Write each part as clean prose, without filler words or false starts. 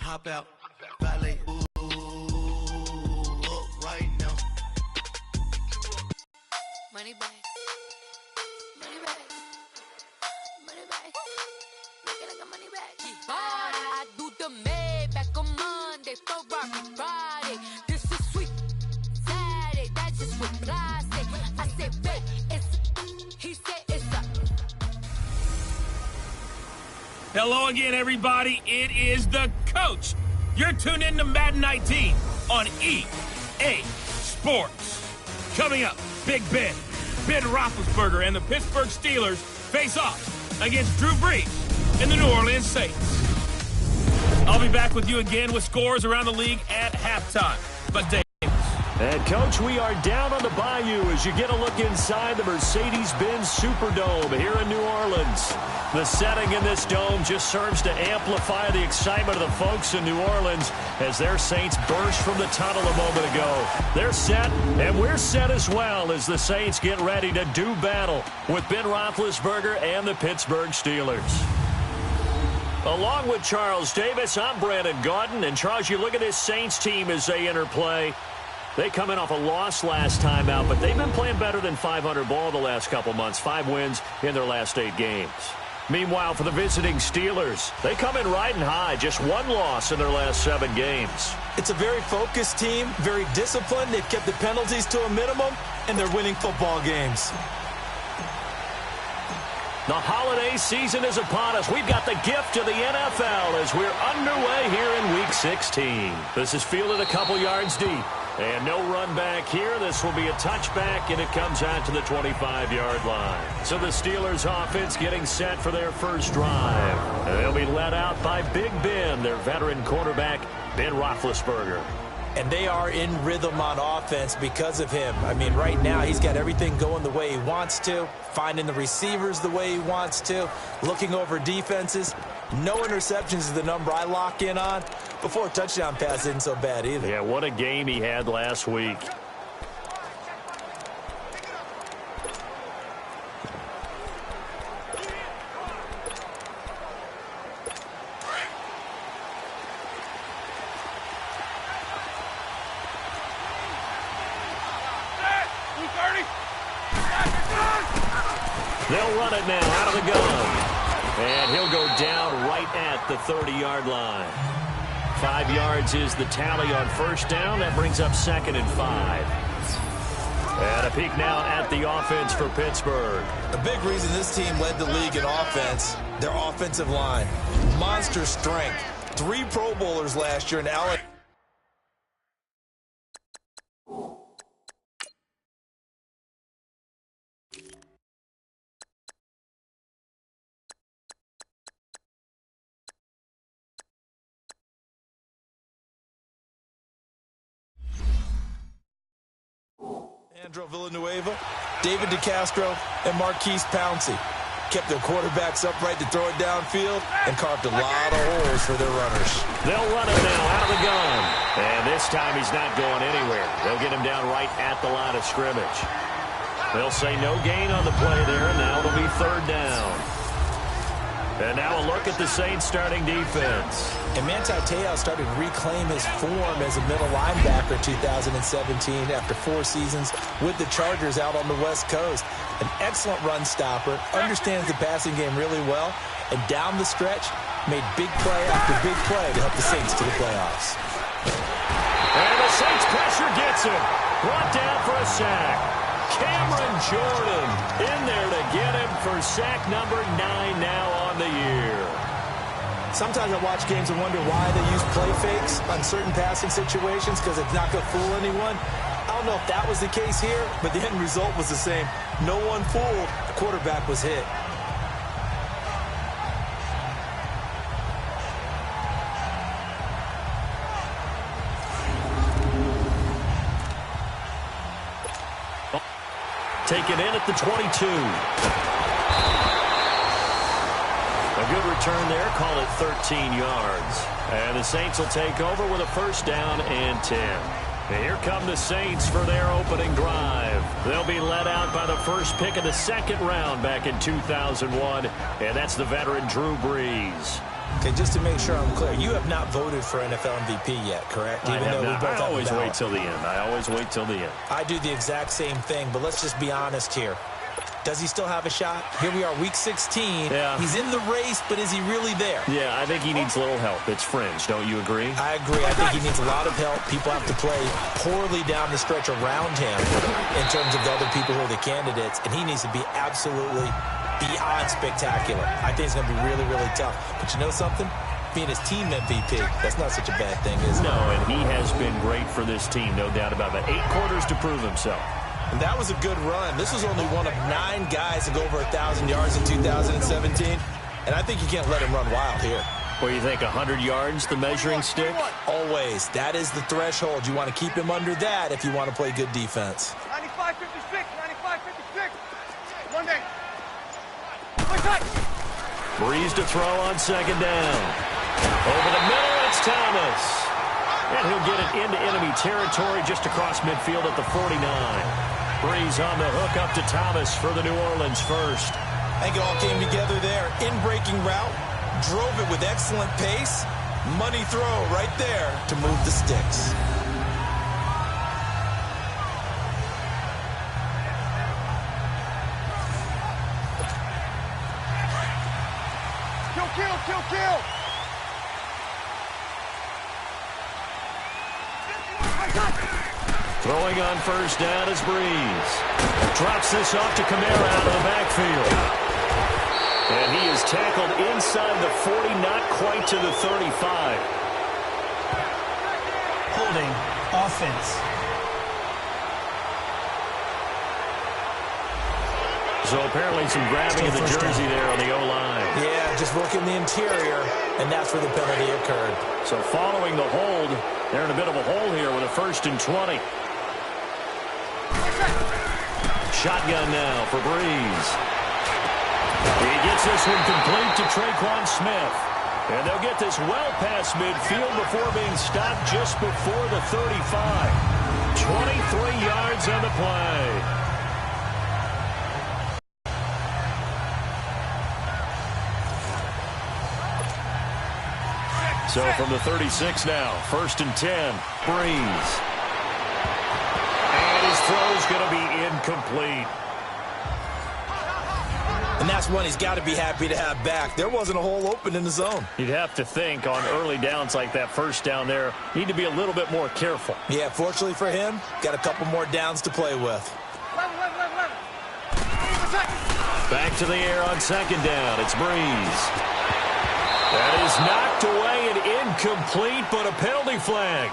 hop out, valet, ooh, right now. Money back, money back, money back. Look at I got money back. I do the Maybach on Monday, for Rocky Friday. This is sweet Saturday, that's just what I say. I said, wait, he said it's a. Hello again, everybody. It is the coach. You're tuned in to Madden 19 on EA Sports. Coming up, Big Ben Roethlisberger, and the Pittsburgh Steelers face off against Drew Brees and the New Orleans Saints. I'll be back with you again with scores around the league at halftime. But and, Coach, we are down on the bayou as you get a look inside the Mercedes-Benz Superdome here in New Orleans. The setting in this dome just serves to amplify the excitement of the folks in New Orleans as their Saints burst from the tunnel a moment ago. They're set, and we're set as well as the Saints get ready to do battle with Ben Roethlisberger and the Pittsburgh Steelers. Along with Charles Davis, I'm Brandon Gaudin. And, Charles, you look at this Saints team as they interplay. They come in off a loss last time out, but they've been playing better than 500 ball the last couple months. 5 wins in their last 8 games. Meanwhile, for the visiting Steelers, they come in riding high. Just 1 loss in their last 7 games. It's a very focused team, very disciplined. They've kept the penalties to a minimum, and they're winning football games. The holiday season is upon us. We've got the gift of the NFL as we're underway here in Week 16. This is fielded a couple yards deep. And no run back here. This will be a touchback, and it comes out to the 25-yard line. So the Steelers offense getting set for their first drive. And they'll be led out by Big Ben, their veteran quarterback, Ben Roethlisberger. And they are in rhythm on offense because of him. I mean, right now he's got everything going the way he wants to, finding the receivers the way he wants to, looking over defenses. No interceptions is the number I lock in on. Before a touchdown pass isn't so bad either. Yeah, what a game he had last week. They'll run it now out of the gun. And he'll go down right at the 30-yard line. 5 yards is the tally on first down. That brings up 2nd and 5. And a peek now at the offense for Pittsburgh. A big reason this team led the league in offense, their offensive line. Monster strength. 3 Pro Bowlers last year in LA. Andrew Villanueva, David DeCastro, and Marquise Pouncey kept their quarterbacks upright to throw it downfield and carved a lot of holes for their runners. They'll run it now out of the gun. And this time he's not going anywhere. They'll get him down right at the line of scrimmage. They'll say no gain on the play there, and now it'll be 3rd down. And now a look at the Saints starting defense. And Manti Te'o started to reclaim his form as a middle linebacker in 2017 after 4 seasons with the Chargers out on the West Coast. An excellent run stopper, understands the passing game really well, and down the stretch made big play after big play to help the Saints to the playoffs. And the Saints pressure gets him. Brought down for a sack. Cameron Jordan in there to get him for sack number 9 now on the year. Sometimes I watch games and wonder why they use play fakes on certain passing situations because it's not going to fool anyone. I don't know if that was the case here, but the end result was the same. No one fooled. The quarterback was hit. Taken in at the 22. A good return there. Call it 13 yards. And the Saints will take over with a 1st down and 10. And here come the Saints for their opening drive. They'll be led out by the first pick of the 2nd round back in 2001. And that's the veteran Drew Brees. Okay, just to make sure I'm clear, you have not voted for NFL MVP yet, correct? I always wait till the end. I always wait till the end. I do the exact same thing, but let's just be honest here. Does he still have a shot? Here we are, week 16. Yeah. He's in the race, but is he really there? Yeah, I think he needs a little help. It's fringe. Don't you agree? I agree. I think he needs a lot of help. People have to play poorly down the stretch around him in terms of the other people who are the candidates, and he needs to be absolutely beyond spectacular. I think it's going to be really, really tough. But you know something? Being his team MVP, that's not such a bad thing, is it? No, and he has been great for this team, no doubt about it. 8 quarters to prove himself. And that was a good run. This was only one of 9 guys to go over 1,000 yards in 2017. And I think you can't let him run wild here. What do you think, 100 yards, the measuring stick? Always. That is the threshold. You want to keep him under that if you want to play good defense. 95-56, 95-56. Monday. Breeze to throw on second down. Over the middle, it's Thomas. And he'll get it into enemy territory just across midfield at the 49. Breeze on the hook up to Thomas for the New Orleans first. I think it all came together there. In-breaking route, drove it with excellent pace. Money throw right there to move the sticks. Kill. Throwing on first down is Breeze. Drops this off to Kamara out of the backfield. And he is tackled inside the 40, not quite to the 35. Holding offense. So apparently some grabbing of the jersey there on the O-line. Yeah, just working the interior, and that's where the penalty occurred. So following the hold, they're in a bit of a hole here with a 1st and 20. Shotgun now for Breeze. He gets this one complete to Traquan Smith. And they'll get this well past midfield before being stopped just before the 35. 23 yards on the play. So from the 36 now, 1st and 10, Breeze. And his throw's going to be incomplete. And that's one he's got to be happy to have back. There wasn't a hole open in the zone. You'd have to think on early downs like that first down there, need to be a little bit more careful. Yeah, fortunately for him, got a couple more downs to play with. Back to the air on second down. It's Breeze. That is knocked away and incomplete, but a penalty flag.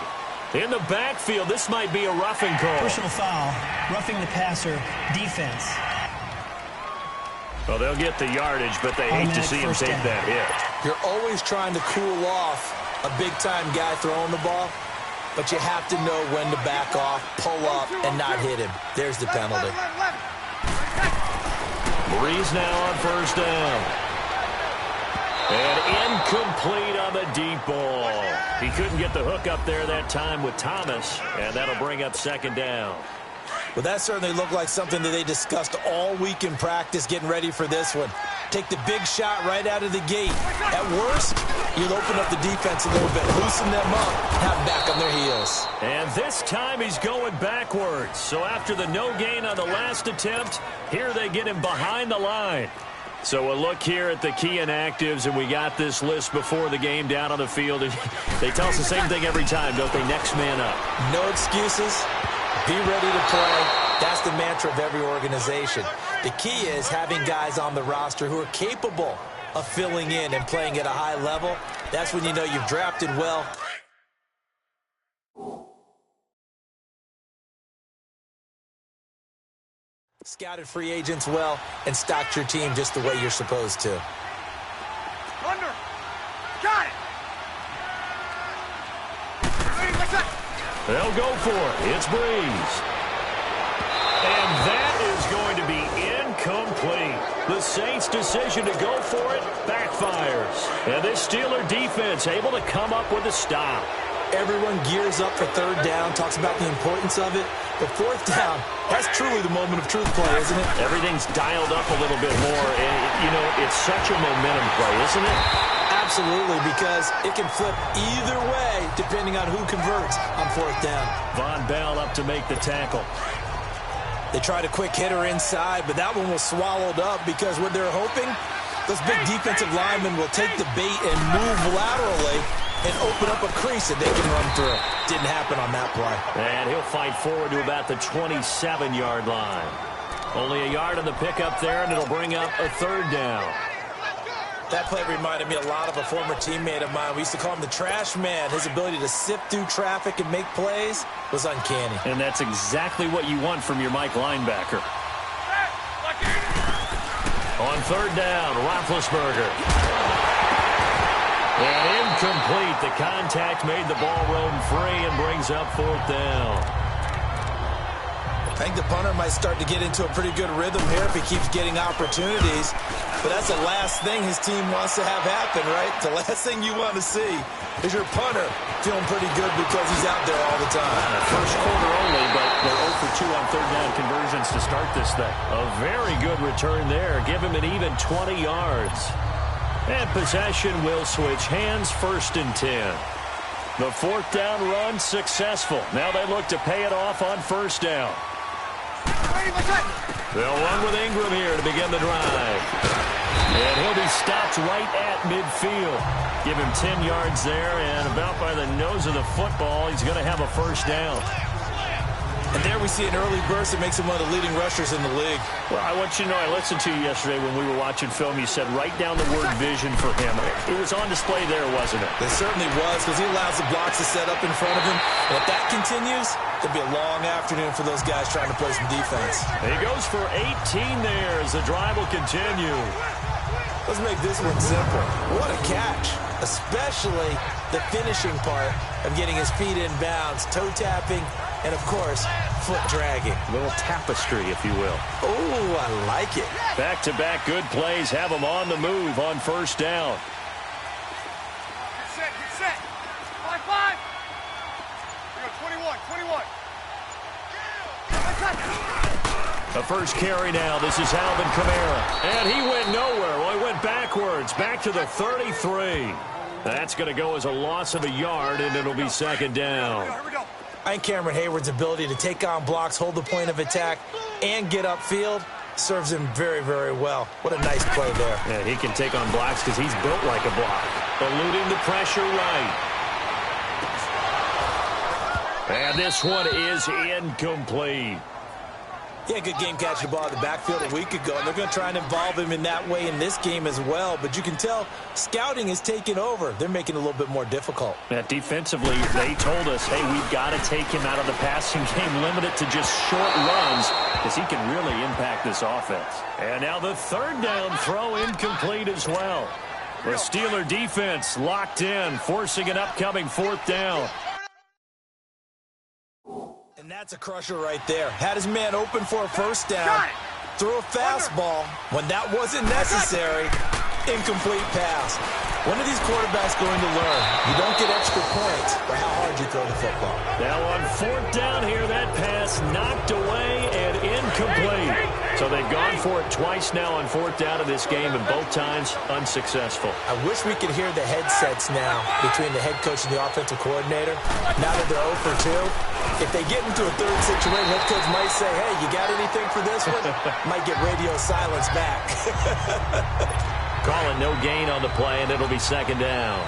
In the backfield, this might be a roughing call. Personal foul, roughing the passer, defense. Well, they'll get the yardage, but they hate to see him take that hit. You're always trying to cool off a big-time guy throwing the ball, but you have to know when to back off, pull up, and not hit him. There's the penalty. Breeze now on first down. And incomplete on the deep ball. He couldn't get the hook up there that time with Thomas, and that'll bring up second down. Well, that certainly looked like something that they discussed all week in practice getting ready for this one. Take the big shot right out of the gate. At worst, you'll open up the defense a little bit, loosen them up, have them back on their heels. And this time he's going backwards. So after the no gain on the last attempt, here they get him behind the line. So a look here at the key inactives, and we got this list before the game down on the field. They tell us the same thing every time, don't they? Next man up. No excuses. Be ready to play. That's the mantra of every organization. The key is having guys on the roster who are capable of filling in and playing at a high level. That's when you know you've drafted well. Scouted free agents well and stocked your team just the way you're supposed to. Under. Got it. They'll go for it. It's Breeze. And that is going to be incomplete. The Saints' decision to go for it backfires. And this Steeler defense able to come up with a stop. Everyone gears up for third down, talks about the importance of it. But fourth down, that's truly the moment of truth play, isn't it? Everything's dialed up a little bit more. And, you know, it's such a momentum play, isn't it? Absolutely, because it can flip either way depending on who converts on fourth down. Von Bell up to make the tackle. They tried a quick hitter inside, but that one was swallowed up because what they're hoping, those big defensive linemen will take the bait and move laterally and open up a crease that they can run through. Didn't happen on that play. And he'll fight forward to about the 27-yard line. Only a yard on the pickup there, and it'll bring up a third down. That play reminded me a lot of a former teammate of mine. We used to call him the trash man. His ability to sift through traffic and make plays was uncanny. And that's exactly what you want from your Mike linebacker. On third down, Roethlisberger. And incomplete. The contact made the ball roam free and brings up fourth down. I think the punter might start to get into a pretty good rhythm here if he keeps getting opportunities. But that's the last thing his team wants to have happen, right? The last thing you want to see is your punter feeling pretty good because he's out there all the time. First quarter only, but they're 0 for 2 on third down conversions to start this thing. A very good return there. Give him an even 20 yards. And possession will switch hands, 1st and 10. The fourth down run successful. Now they look to pay it off on first down. They'll run with Ingram here to begin the drive. And he'll be stopped right at midfield. Give him 10 yards there, and about by the nose of the football, he's going to have a first down. And there we see an early burst that makes him one of the leading rushers in the league. Well, I want you to know, I listened to you yesterday when we were watching film. You said write down the word vision for him. It was on display there, wasn't it? It certainly was, because he allows the blocks to set up in front of him. And if that continues, it'll be a long afternoon for those guys trying to play some defense. He goes for 18 there as the drive will continue. Let's make this one simple. What a catch, especially the finishing part of getting his feet in bounds, toe tapping, and, of course, foot dragging. A little tapestry, if you will. Oh, I like it. Back-to-back good plays have him on the move on first down. Get set. 5-5. We go 21. The first carry now. This is Alvin Kamara. And he went nowhere. Well, he went backwards. Back to the 33. That's going to go as a loss of a yard, and it'll be second down. Here we go. I think Cameron Hayward's ability to take on blocks, hold the point of attack, and get upfield serves him very, very well. What a nice play there. Yeah, he can take on blocks because he's built like a block. Eluding the pressure right. And this one is incomplete. Yeah, good game catching the ball in the backfield a week ago, and they're going to try and involve him in that way in this game as well. But you can tell scouting is taking over. They're making it a little bit more difficult. Yeah, defensively, they told us, hey, we've got to take him out of the passing game, limit it to just short runs, because he can really impact this offense. And now the third down throw incomplete as well. The Steeler defense locked in, forcing an upcoming fourth down. And that's a crusher right there. Had his man open for a first down. Threw a fastball when that wasn't necessary. Incomplete pass. When are these quarterbacks going to learn? You don't get extra points for how hard you throw the football. Now on fourth down here, that pass knocked away and incomplete. So they've gone for it twice now on fourth down of this game, and both times unsuccessful. I wish we could hear the headsets now between the head coach and the offensive coordinator. Now that they're 0 for 2, if they get into a third situation, head coach might say, hey, you got anything for this one? Might get radio silence back. Calling no gain on the play, and it'll be second down.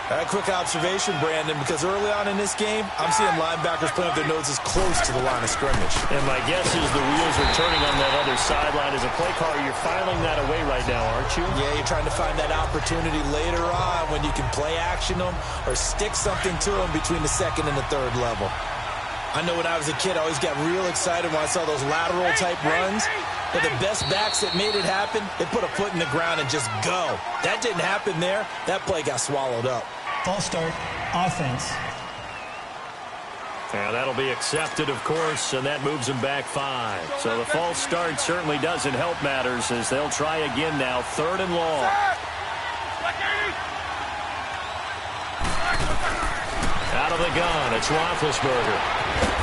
All right, quick observation, Brandon, because early on in this game, I'm seeing linebackers putting their noses close to the line of scrimmage. And my guess is the wheels are turning on that other sideline. As a play caller, you're filing that away right now, aren't you? Yeah, you're trying to find that opportunity later on when you can play action them or stick something to them between the second and the third level. I know when I was a kid, I always got real excited when I saw those lateral-type runs. But the best backs that made it happen, they put a foot in the ground and just go. That didn't happen there. That play got swallowed up. False start, offense. Yeah, that'll be accepted, of course, and that moves them back 5. So the false start certainly doesn't help matters as they'll try again now, third and long. Out of the gun, it's Roethlisberger.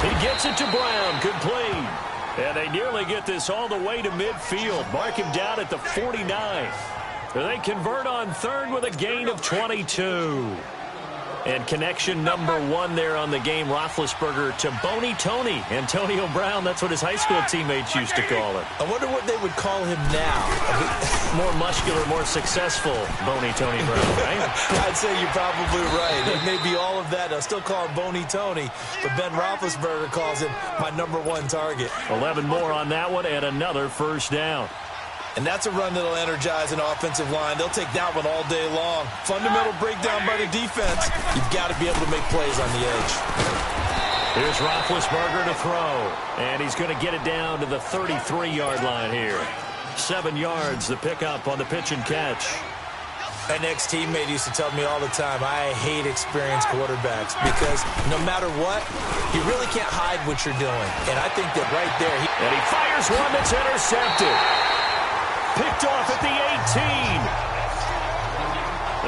He gets it to Brown, complete. And they nearly get this all the way to midfield. Mark him down at the 49. They convert on third with a gain of 22. And connection number 1 there on the game, Roethlisberger to Boney Tony. Antonio Brown, that's what his high school teammates used to call him. I wonder what they would call him now. More muscular, more successful Boney Tony Brown, right? I'd say you're probably right. It may be all of that. I'll still call him Boney Tony, but Ben Roethlisberger calls him my number 1 target. 11 more on that one and another first down. And that's a run that'll energize an offensive line. They'll take that one all day long. Fundamental breakdown by the defense. You've got to be able to make plays on the edge. Here's Roethlisberger to throw. And he's going to get it down to the 33-yard line here. 7 yards, the pickup on the pitch and catch. An ex-teammate used to tell me all the time, I hate experienced quarterbacks because no matter what, you really can't hide what you're doing. And I think that right there. And he fires one that's intercepted. Picked off at the 18.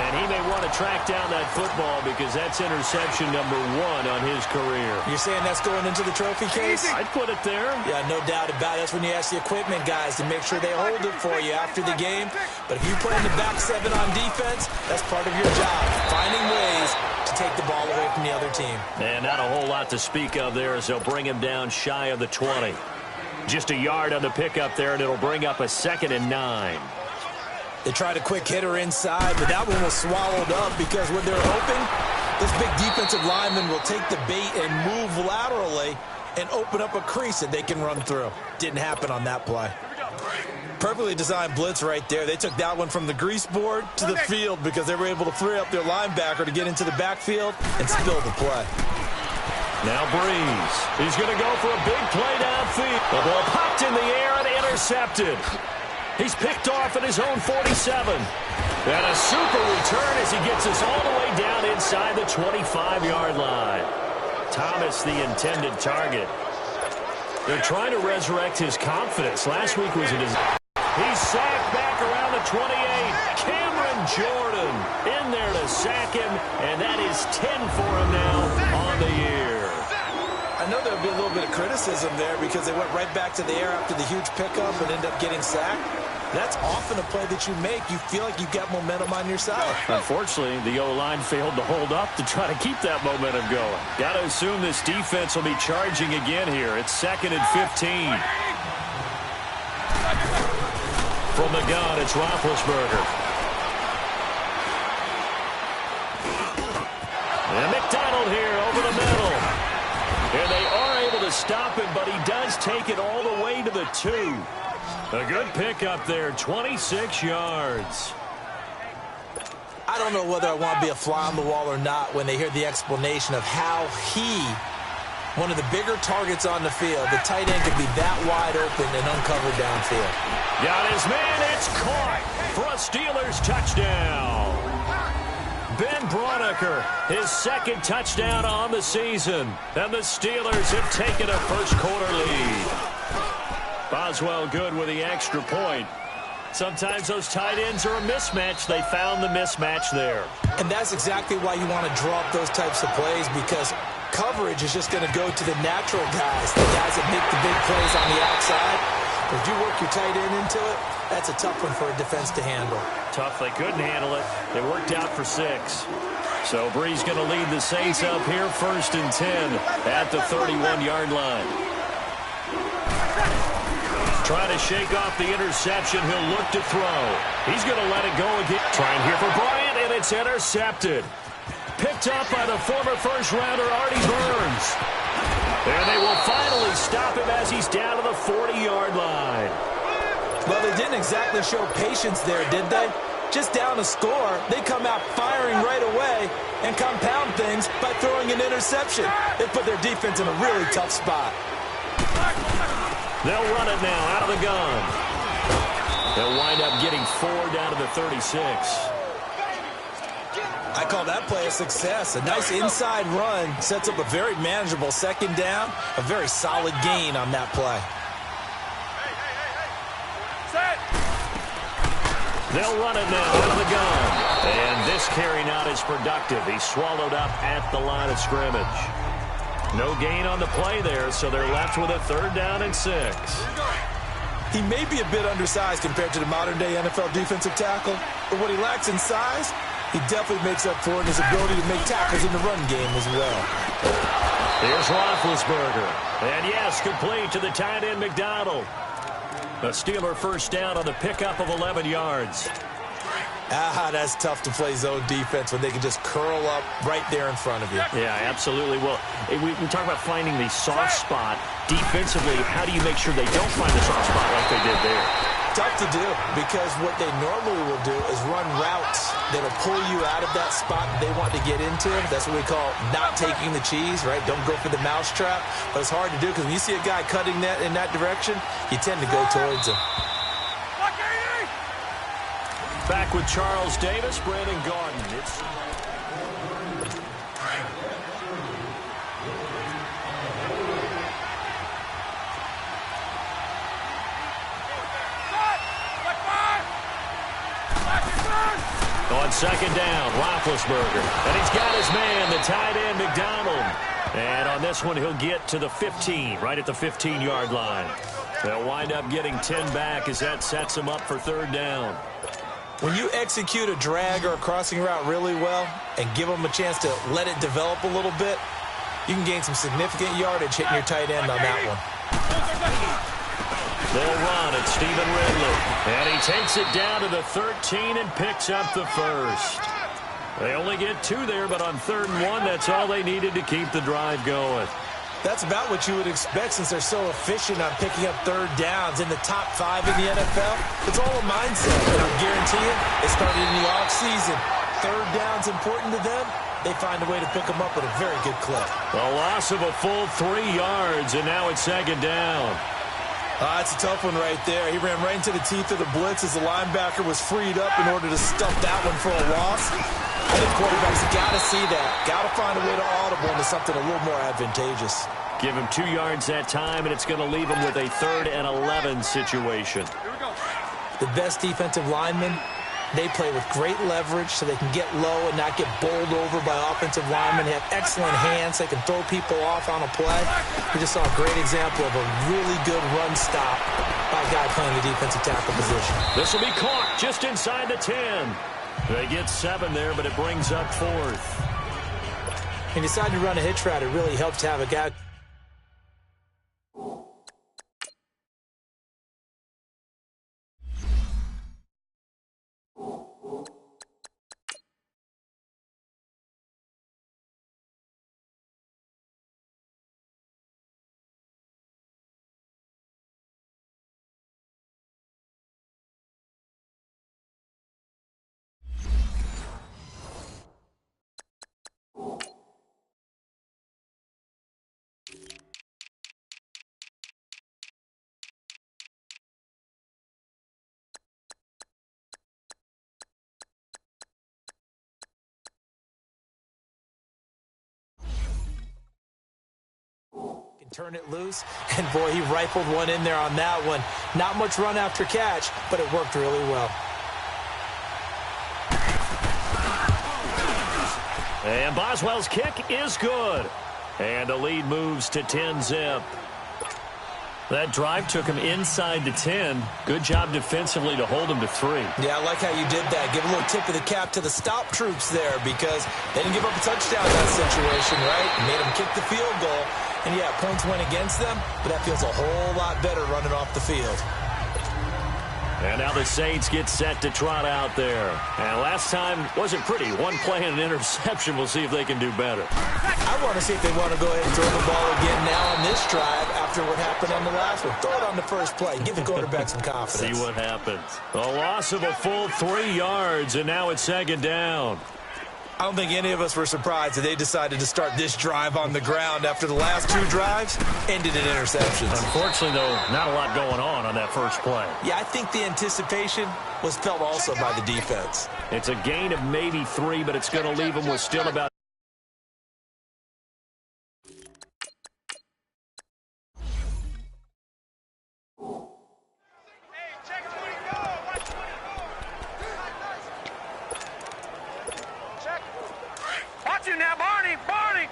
And he may want to track down that football because that's interception number 1 on his career. You're saying that's going into the trophy case? I'd put it there. Yeah, no doubt about it. That's when you ask the equipment guys to make sure they hold it for you after the game. But if you play in the back 7 on defense, that's part of your job, finding ways to take the ball away from the other team. And not a whole lot to speak of there as they'll bring him down shy of the 20. Just a yard on the pickup there, and it'll bring up a 2nd and 9. They tried a quick hitter inside, but that one was swallowed up because when they're open, this big defensive lineman will take the bait and move laterally and open up a crease that they can run through. Didn't happen on that play. Perfectly designed blitz right there. They took that one from the grease board to the field because they were able to free up their linebacker to get into the backfield and spill the play. Now Breeze. He's going to go for a big play downfield. The ball popped in the air and intercepted. He's picked off at his own 47. And a super return as he gets us all the way down inside the 25-yard line. Thomas, the intended target. They're trying to resurrect his confidence. Last week was a disaster. He's sacked back around the 28. Cameron Jordan in there to sack him, and that is 10 for him now on the year. I know there'll be a little bit of criticism there because they went right back to the air after the huge pickup and ended up getting sacked. That's often a play that you make. You feel like you've got momentum on your side. Unfortunately, the O-line failed to hold up to try to keep that momentum going. Got to assume this defense will be charging again here. It's 2nd and 15. From the gun, it's Roethlisberger. And McDonald here over the middle. And they are able to stop him, but he does take it all the way to the 2. A good pickup there, 26 yards. I don't know whether I want to be a fly on the wall or not when they hear the explanation of how one of the bigger targets on the field, the tight end could be that wide open and uncovered downfield. Got his man, it's caught for a Steelers touchdown. Ben Braunecker, his 2nd touchdown on the season. And the Steelers have taken a first-quarter lead. Boswell good with the extra point. Sometimes those tight ends are a mismatch. They found the mismatch there. And that's exactly why you want to draw up those types of plays because coverage is just going to go to the natural guys, the guys that make the big plays on the outside. If you work your tight end into it, that's a tough one for a defense to handle. Tough. They couldn't handle it. They worked out for 6. So Breeze going to lead the Saints up here 1st and 10 at the 31-yard line. Trying to shake off the interception. He'll look to throw. He's going to let it go again. Trying here for Bryant, and it's intercepted. Picked up by the former first-rounder Artie Burns. And they will finally stop him as he's down to the 40-yard line. Well, they didn't exactly show patience there, did they? Just down a score, they come out firing right away and compound things by throwing an interception. They put their defense in a really tough spot. They'll run it now out of the gun. They'll wind up getting 4 down to the 36. I call that play a success. A nice inside run sets up a very manageable 2nd down. A very solid gain on that play. They'll run it now out of the gun. And this carry not as productive. He's swallowed up at the line of scrimmage. No gain on the play there, so they're left with a 3rd down and 6. He may be a bit undersized compared to the modern-day NFL defensive tackle, but what he lacks in size, he definitely makes up for it in his ability to make tackles in the run game as well. Here's Roethlisberger. And yes, complete to the tight end McDonald. A Steeler first down on the pickup of 11 yards. That's tough to play zone defense when they can just curl up right there in front of you. Yeah, absolutely. Well, we talk about finding the soft spot. Defensively, how do you make sure they don't find the soft spot like they did there? Tough to do, because what they normally will do is run routes that'll pull you out of that spot that they want to get into. That's what we call not taking the cheese, right? Don't go for the mousetrap. But it's hard to do because when you see a guy cutting that in that direction, you tend to go towards him. Back with Charles Davis, Brandon Garden. On second down, Roethlisberger. And he's got his man, the tight end, McDonald. And on this one, he'll get to the 15, right at the 15-yard line. They'll wind up getting 10 back as that sets him up for third down. When you execute a drag or a crossing route really well and give them a chance to let it develop a little bit, you can gain some significant yardage hitting your tight end on that one. They'll run at Stephen Ridley. And he takes it down to the 13 and picks up the first. They only get 2 there, but on 3rd and 1, that's all they needed to keep the drive going. That's about what you would expect since they're so efficient on picking up 3rd downs in the top 5 in the NFL. It's all a mindset, and I'm guaranteeing it started in the offseason. 3rd down's important to them. They find a way to pick them up with a very good clip. A loss of a full 3 yards, and now it's 2nd down. That's a tough one right there. He ran right into the teeth of the blitz as the linebacker was freed up in order to stuff that one for a loss. I think quarterbacks got to see that. Got to find a way to audible into something a little more advantageous. Give him 2 yards that time, and it's going to leave him with a 3rd and 11 situation. The best defensive linemen, they play with great leverage so they can get low and not get bowled over by offensive linemen. They have excellent hands. They can throw people off on a play. We just saw a great example of a really good run stop by a guy playing the defensive tackle position. This will be caught just inside the 10. They get 7 there, but it brings up 4th. And decide to run a hitch route. It really helps to have a guy. Turn it loose, and boy, he rifled one in there on that one. Not much run after catch, but it worked really well. And Boswell's kick is good. And the lead moves to 10-zip. That drive took him inside the 10. Good job defensively to hold him to 3. Yeah, I like how you did that. Give a little tip of the cap to the stop troops there because they didn't give up a touchdown in that situation, right? Made them kick the field goal. And, yeah, points went against them, but that feels a whole lot better running off the field. And now the Saints get set to trot out there. And last time wasn't pretty. One play and an interception. We'll see if they can do better. I want to see if they want to go ahead and throw the ball again now on this drive after what happened on the last one. Throw it on the first play. Give the quarterback some confidence. See what happens. A loss of a full 3 yards, and now it's 2nd down. I don't think any of us were surprised that they decided to start this drive on the ground after the last 2 drives ended in interceptions. Unfortunately, though, not a lot going on that first play. Yeah, I think the anticipation was felt also by the defense. It's a gain of maybe 3, but it's going to leave them with still about now, Barney! Barney!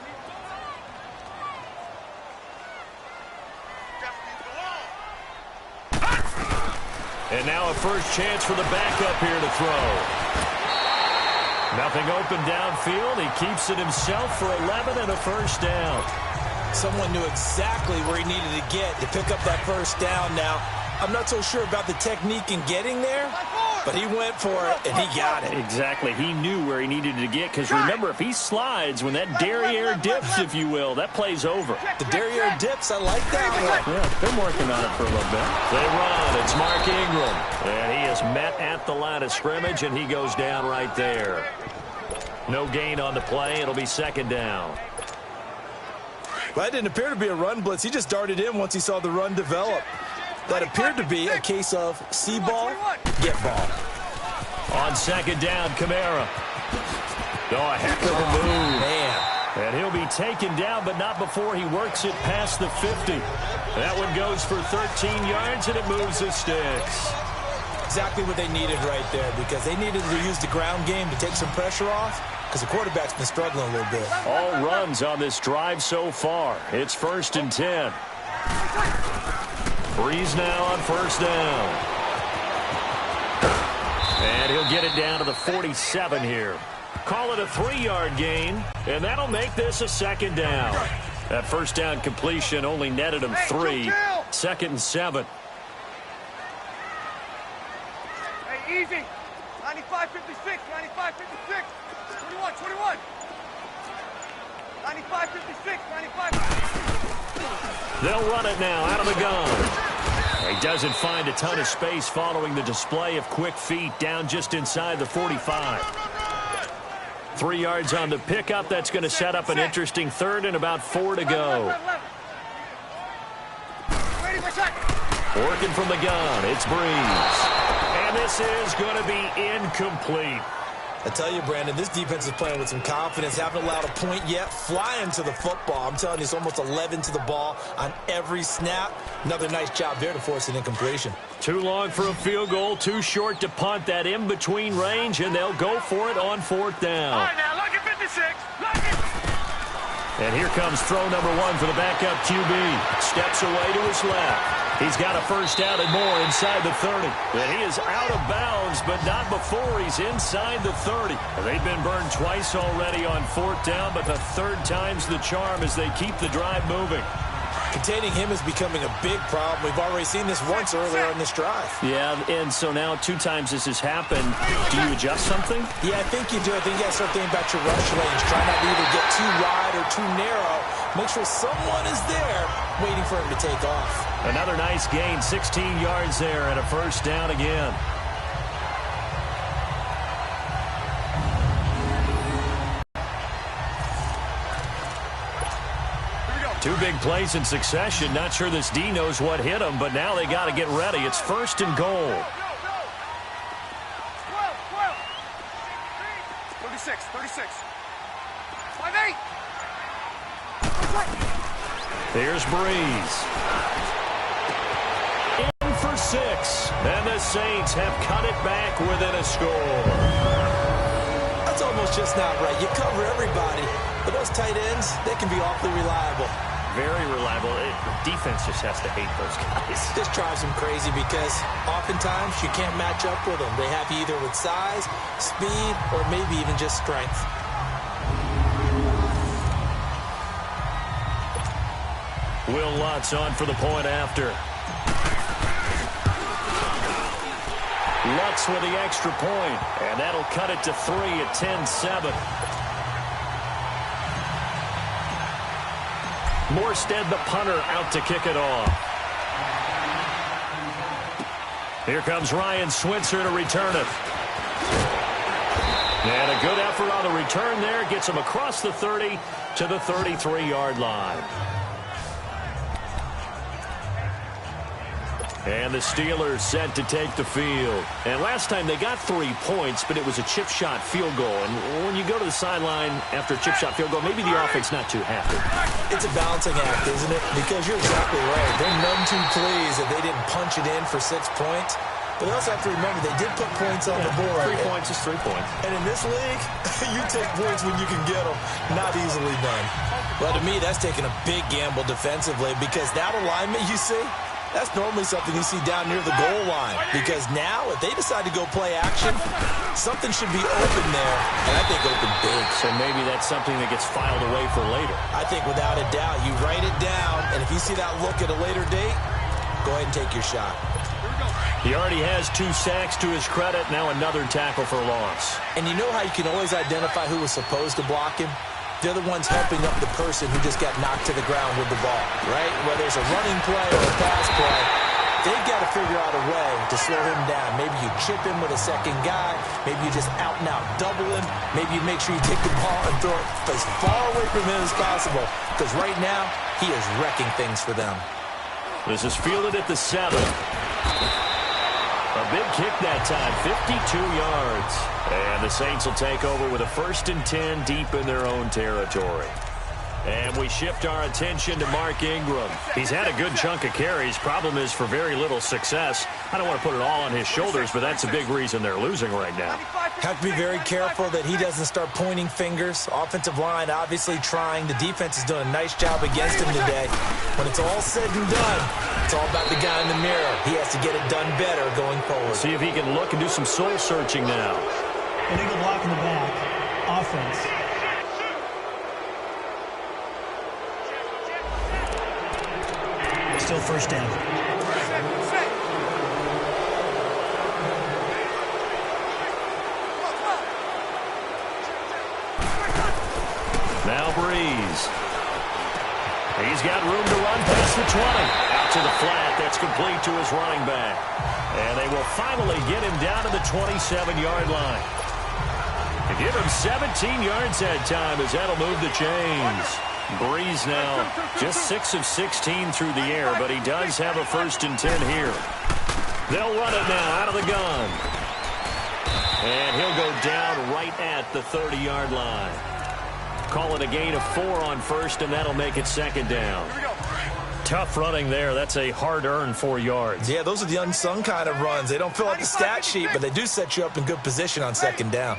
And now a first chance for the backup here to throw. Nothing open downfield. He keeps it himself for 11 and a first down. Someone knew exactly where he needed to get to pick up that first down now. I'm not so sure about the technique in getting there, but he went for it, and he got it. Exactly. He knew where he needed to get, because remember, if he slides, when that derriere dips, if you will, that play's over. The derriere dips, I like that one. Yeah, been working on it for a little bit. They run. It's Mark Ingram, and he is met at the line of scrimmage, and he goes down right there. No gain on the play. It'll be second down. Well, that didn't appear to be a run blitz. He just darted in once he saw the run develop. That appeared to be a case of see ball, get ball. On second down, Kamara. Oh, a heck of a move. Man. And he'll be taken down, but not before he works it past the 50. That one goes for 13 yards, and it moves the sticks. Exactly what they needed right there, because they needed to use the ground game to take some pressure off, because the quarterback's been struggling a little bit. All runs on this drive so far. It's 1st and 10. Breeze now on first down. And he'll get it down to the 47 here. Call it a 3-yard gain, and that'll make this a second down. That first down completion only netted him 3. 2nd and 7. Hey, easy. 95-56, 95-56. 21-21. 95-56, 95-56. They'll run it now out of the gun. He doesn't find a ton of space following the display of quick feet down just inside the 45. 3 yards on the pickup. That's going to set up an interesting third and about 4 to go. Working from the gun. It's Breeze. And this is going to be incomplete. I tell you, Brandon, this defense is playing with some confidence. Haven't allowed a point yet. Flying to the football. I'm telling you, it's almost 11 to the ball on every snap. Another nice job there to force an incompletion. Too long for a field goal. Too short to punt. That in-between range, and they'll go for it on 4th down. All right, now, look at 56. Look at... And here comes throw number 1 for the backup QB. Steps away to his left. He's got a first down and more inside the 30. And he is out of bounds, but not before he's inside the 30. They've been burned twice already on 4th down, but the 3rd time's the charm as they keep the drive moving. Containing him is becoming a big problem. We've already seen this once earlier in this drive. Yeah, and so now 2 times this has happened. Do you adjust something? Yeah, I think you do. I think you got to start thinking about your rush lanes. Try not to either get too wide or too narrow. Make sure someone is there waiting for him to take off. Another nice gain, 16 yards there, and a first down again. Two big plays in succession. Not sure this D knows what hit him, but now they got to get ready. It's 1st and goal. 36, 36. 5-8. Here's Breeze. In for 6. And the Saints have cut it back within a score. That's almost just not right. You cover everybody, but those tight ends, they can be awfully reliable. Very reliable. Defense just has to hate those guys. This drives them crazy because oftentimes you can't match up with them. They have you either with size, speed, or maybe even just strength. Will Lutz on for the point after. Lutz with the extra point, and that'll cut it to 3 at 10-7. Morstead, the punter, out to kick it off. Here comes Ryan Switzer to return it. And a good effort on the return there. Gets him across the 30 to the 33-yard line. And the Steelers set to take the field. And last time they got 3 points, but it was a chip shot field goal. And when you go to the sideline after a chip shot field goal, maybe the offense not too happy. It's a balancing act, isn't it? Because you're exactly right. They're none too pleased that they didn't punch it in for 6 points. But they also have to remember they did put points on the board. 3 points is 3 points. And in this league, you take points when you can get them. Not easily done. Well, to me, that's taking a big gamble defensively because that alignment you see, That's normally something you see down near the goal line, because now if they decide to go play action, something should be open there, and I think open big. So maybe that's something that gets filed away for later. I think without a doubt, you write it down, and if you see that look at a later date, go ahead and take your shot. He already has 2 sacks to his credit, now another tackle for loss. And you know how you can always identify who was supposed to block him? They're the ones helping up the person who just got knocked to the ground with the ball, right? Whether it's a running play or a pass play, they've got to figure out a way to slow him down. Maybe you chip him with a second guy. Maybe you just out-and-out double him. Maybe you make sure you take the ball and throw it as far away from him as possible, because right now he is wrecking things for them. This is fielded at the 7. A big kick that time, 52 yards. And the Saints will take over with a 1st and 10 deep in their own territory. And we shift our attention to Mark Ingram. He's had a good chunk of carries. Problem is for very little success. I don't want to put it all on his shoulders, but that's a big reason they're losing right now. Have to be very careful that he doesn't start pointing fingers. Offensive line obviously trying. The defense is doing a nice job against him today. When it's all said and done, it's all about the guy in the mirror. He has to get it done better going forward. See if he can look and do some soul searching now. Illegal block in the back. Offense. Still first down. Now Breeze. He's got room to run past the 20. Out to the flat. That's complete to his running back. And they will finally get him down to the 27-yard line. And give him 17 yards that time as that'll move the chains. Breeze now just 6 of 16 through the air, but he does have a 1st and 10 here. They'll run it now out of the gun. And he'll go down right at the 30-yard line. Call it a gain of 4 on 1st, and that'll make it 2nd down. Tough running there. That's a hard-earned 4 yards. Yeah, those are the unsung kind of runs. They don't fill out the stat sheet, but they do set you up in good position on 2nd down.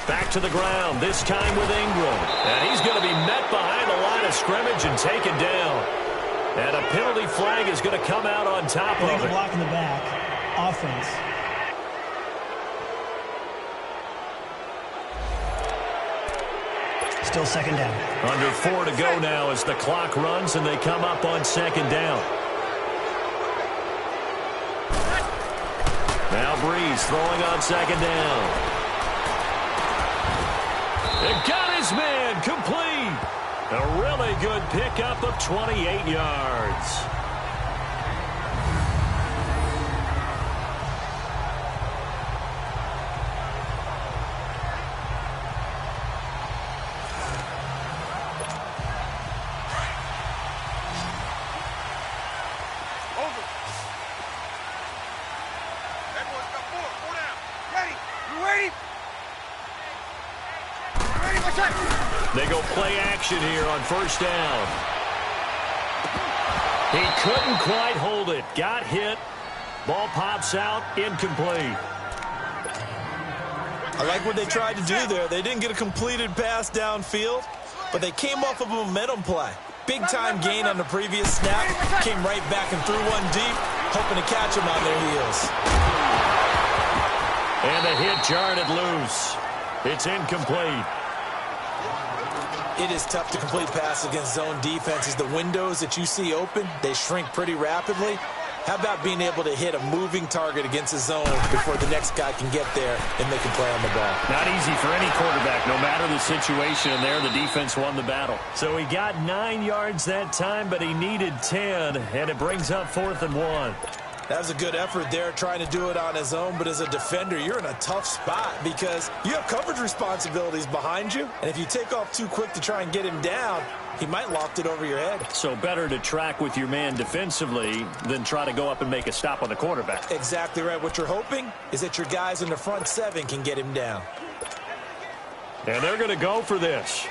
Back to the ground, this time with Ingram. And he's going to be met behind the line of scrimmage and taken down. And a penalty flag is going to come out on top of it. Block in the back. Offense. Still 2nd down. Under 4 to go now as the clock runs and they come up on 2nd down. Now Breeze throwing on 2nd down. It got his man complete. A really good pickup of 28 yards. Over. Everyone's got 4 down. Ready. You ready? Ready, my time. They go play action here on 1st down. He couldn't quite hold it. Got hit. Ball pops out. Incomplete. I like what they tried to do there. They didn't get a completed pass downfield, but they came off of a momentum play. Big-time gain on the previous snap. Came right back and threw one deep, hoping to catch them on their heels. And the hit jarred it loose. It's incomplete. It is tough to complete passes against zone defenses. The windows that you see open, they shrink pretty rapidly. How about being able to hit a moving target against a zone before the next guy can get there and make a play on the ball? Not easy for any quarterback, no matter the situation. And there, the defense won the battle. So he got 9 yards that time, but he needed 10, and it brings up 4th and 1. That was a good effort there, trying to do it on his own. But as a defender, you're in a tough spot because you have coverage responsibilities behind you. And if you take off too quick to try and get him down, he might loft it over your head. So better to track with your man defensively than try to go up and make a stop on the quarterback. Exactly right. What you're hoping is that your guys in the front 7 can get him down. And they're going to go for this.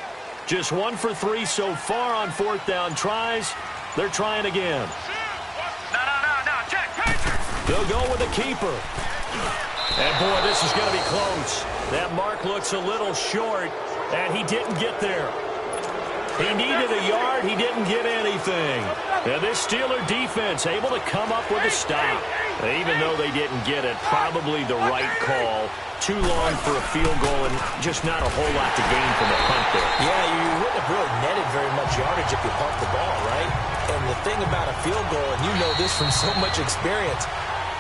Just 1 for 3 so far on 4th down tries. They're trying again. They'll go with a keeper. And, boy, this is going to be close. That mark looks a little short, and he didn't get there. He needed a yard. He didn't get anything. And this Steeler defense able to come up with a stop. Even though they didn't get it, probably the right call. Too long for a field goal and just not a whole lot to gain from a punt there. Yeah, you wouldn't have really netted very much yardage if you pumped the ball, right? And the thing about a field goal, and you know this from so much experience,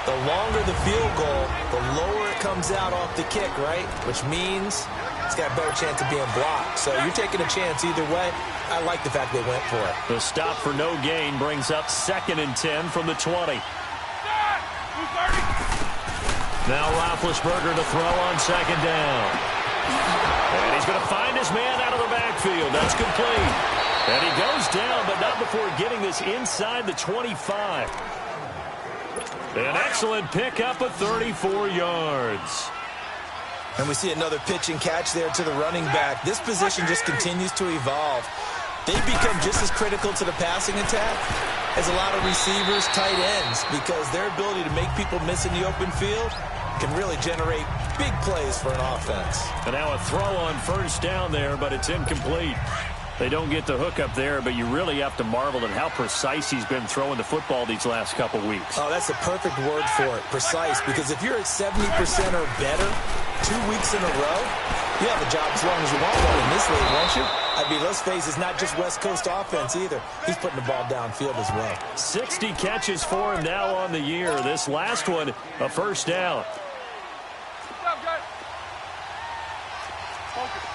the longer the field goal, the lower it comes out off the kick, right? Which means it's got a better chance of being blocked. So you're taking a chance either way. I like the fact they went for it. The stop for no gain brings up 2nd and 10 from the 20. Now Roethlisberger to throw on 2nd down. And he's going to find his man out of the backfield. That's complete. And he goes down, but not before getting this inside the 25. An excellent pickup of 34 yards. And we see another pitch and catch there to the running back. This position just continues to evolve. They've become just as critical to the passing attack as a lot of receivers, tight ends, because their ability to make people miss in the open field can really generate big plays for an offense. And now a throw on 1st down there, but it's incomplete. They don't get the hook up there, but you really have to marvel at how precise he's been throwing the football these last couple weeks. Oh, that's the perfect word for it, precise, because if you're at 70% or better 2 weeks in a row, you have a job as long as you want one in this league, won't you? I mean, let's face it, it's not just West Coast offense either. He's putting the ball downfield as well. 60 catches for him now on the year. This last one, a 1st down.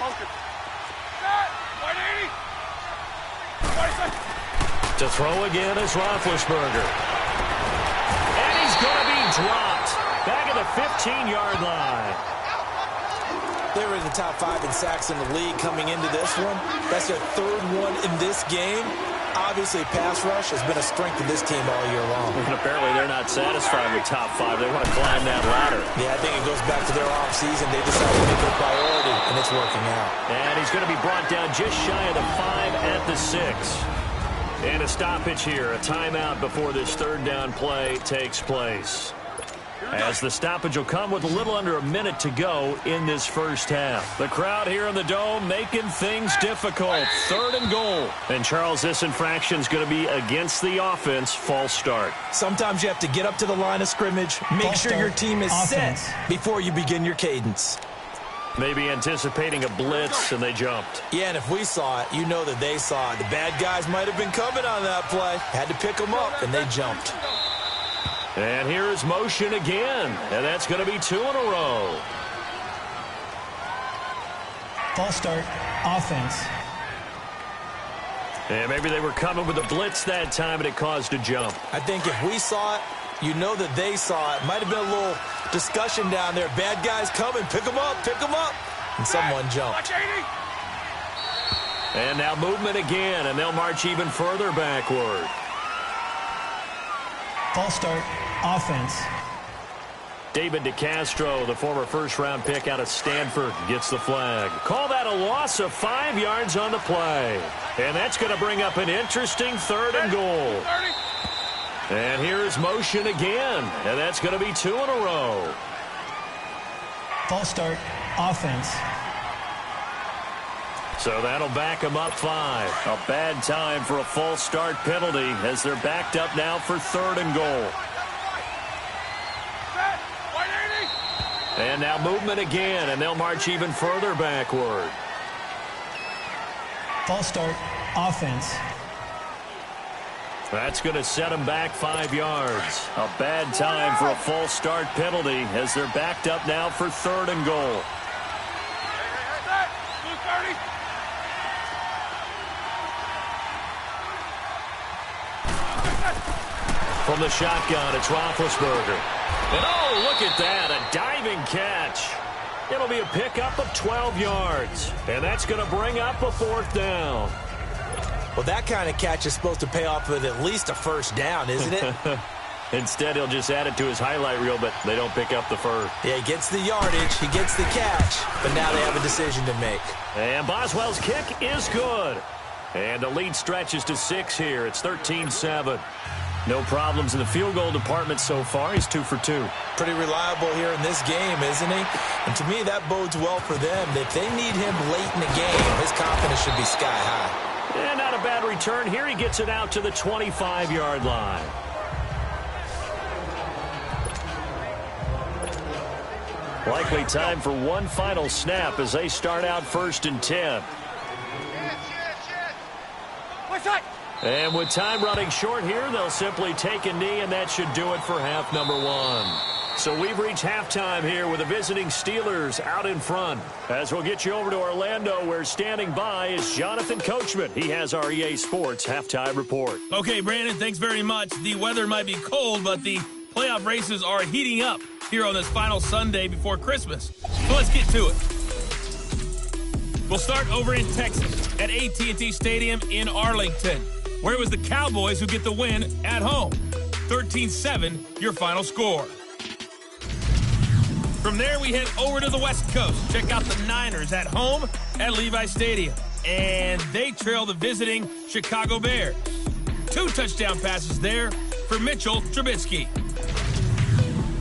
Focus. To throw again is Roethlisberger. And he's going to be dropped. Back at the 15-yard line. They were in the top 5 in sacks in the league coming into this one. That's their 3rd one in this game. Obviously, pass rush has been a strength of this team all year long. And apparently they're not satisfied with top 5. They want to climb that ladder. Yeah, I think it goes back to their offseason. They decided to make it a priority, and it's working out. And he's going to be brought down just shy of the 5 at the 6. And a stoppage here, a timeout before this 3rd down play takes place. As the stoppage will come with a little under a minute to go in this 1st half. The crowd here in the Dome making things difficult. 3rd and goal. And Charles, this infraction is going to be against the offense. False start. Sometimes you have to get up to the line of scrimmage, make sure your team is set before you begin your cadence. Maybe anticipating a blitz, and they jumped. Yeah, and if we saw it, you know that they saw it. The bad guys might have been coming on that play. Had to pick them up, and they jumped. And here is motion again, and that's going to be 2 in a row. False start, offense. And maybe they were coming with a blitz that time, and it caused a jump. I think if we saw it, you know that they saw it. Might have been a little discussion down there. Bad guys coming, pick them up, and someone jumped. And now movement again, and they'll march even further backward. False start, offense. David DeCastro, the former 1st-round pick out of Stanford, gets the flag. Call that a loss of 5 yards on the play. And that's going to bring up an interesting 3rd and goal. And here's motion again, and that's going to be 2 in a row. False start, offense. So that'll back them up 5. A bad time for a false start penalty as they're backed up now for 3rd and goal. And now movement again, and they'll march even further backward. False start, offense. That's going to set them back 5 yards. A bad time for a false start penalty as they're backed up now for 3rd and goal. From the shotgun, it's Roethlisberger. And oh, look at that, a diving catch. It'll be a pickup of 12 yards. And that's going to bring up a 4th down. Well, that kind of catch is supposed to pay off with at least a 1st down, isn't it? Instead, he'll just add it to his highlight reel, but they don't pick up the first. Yeah, he gets the yardage, he gets the catch, but now they have a decision to make. And Boswell's kick is good. And the lead stretches to 6 here. It's 13-7. No problems in the field goal department so far. He's 2 for 2. Pretty reliable here in this game, isn't he? And to me, that bodes well for them. If they need him late in the game, his confidence should be sky high. And not a bad return here. He gets it out to the 25-yard line. Likely time for one final snap as they start out 1st and 10. And with time running short here, they'll simply take a knee, and that should do it for half number 1. So we've reached halftime here with the visiting Steelers out in front. As we'll get you over to Orlando, where standing by is Jonathan Coachman. He has our EA Sports halftime report. Okay, Brandon, thanks very much. The weather might be cold, but the playoff races are heating up here on this final Sunday before Christmas. So let's get to it. We'll start over in Texas at AT&T Stadium in Arlington, where it was the Cowboys who get the win at home. 13-7, your final score. From there, we head over to the West Coast. Check out the Niners at home at Levi Stadium. And they trail the visiting Chicago Bears. 2 touchdown passes there for Mitchell Trubisky.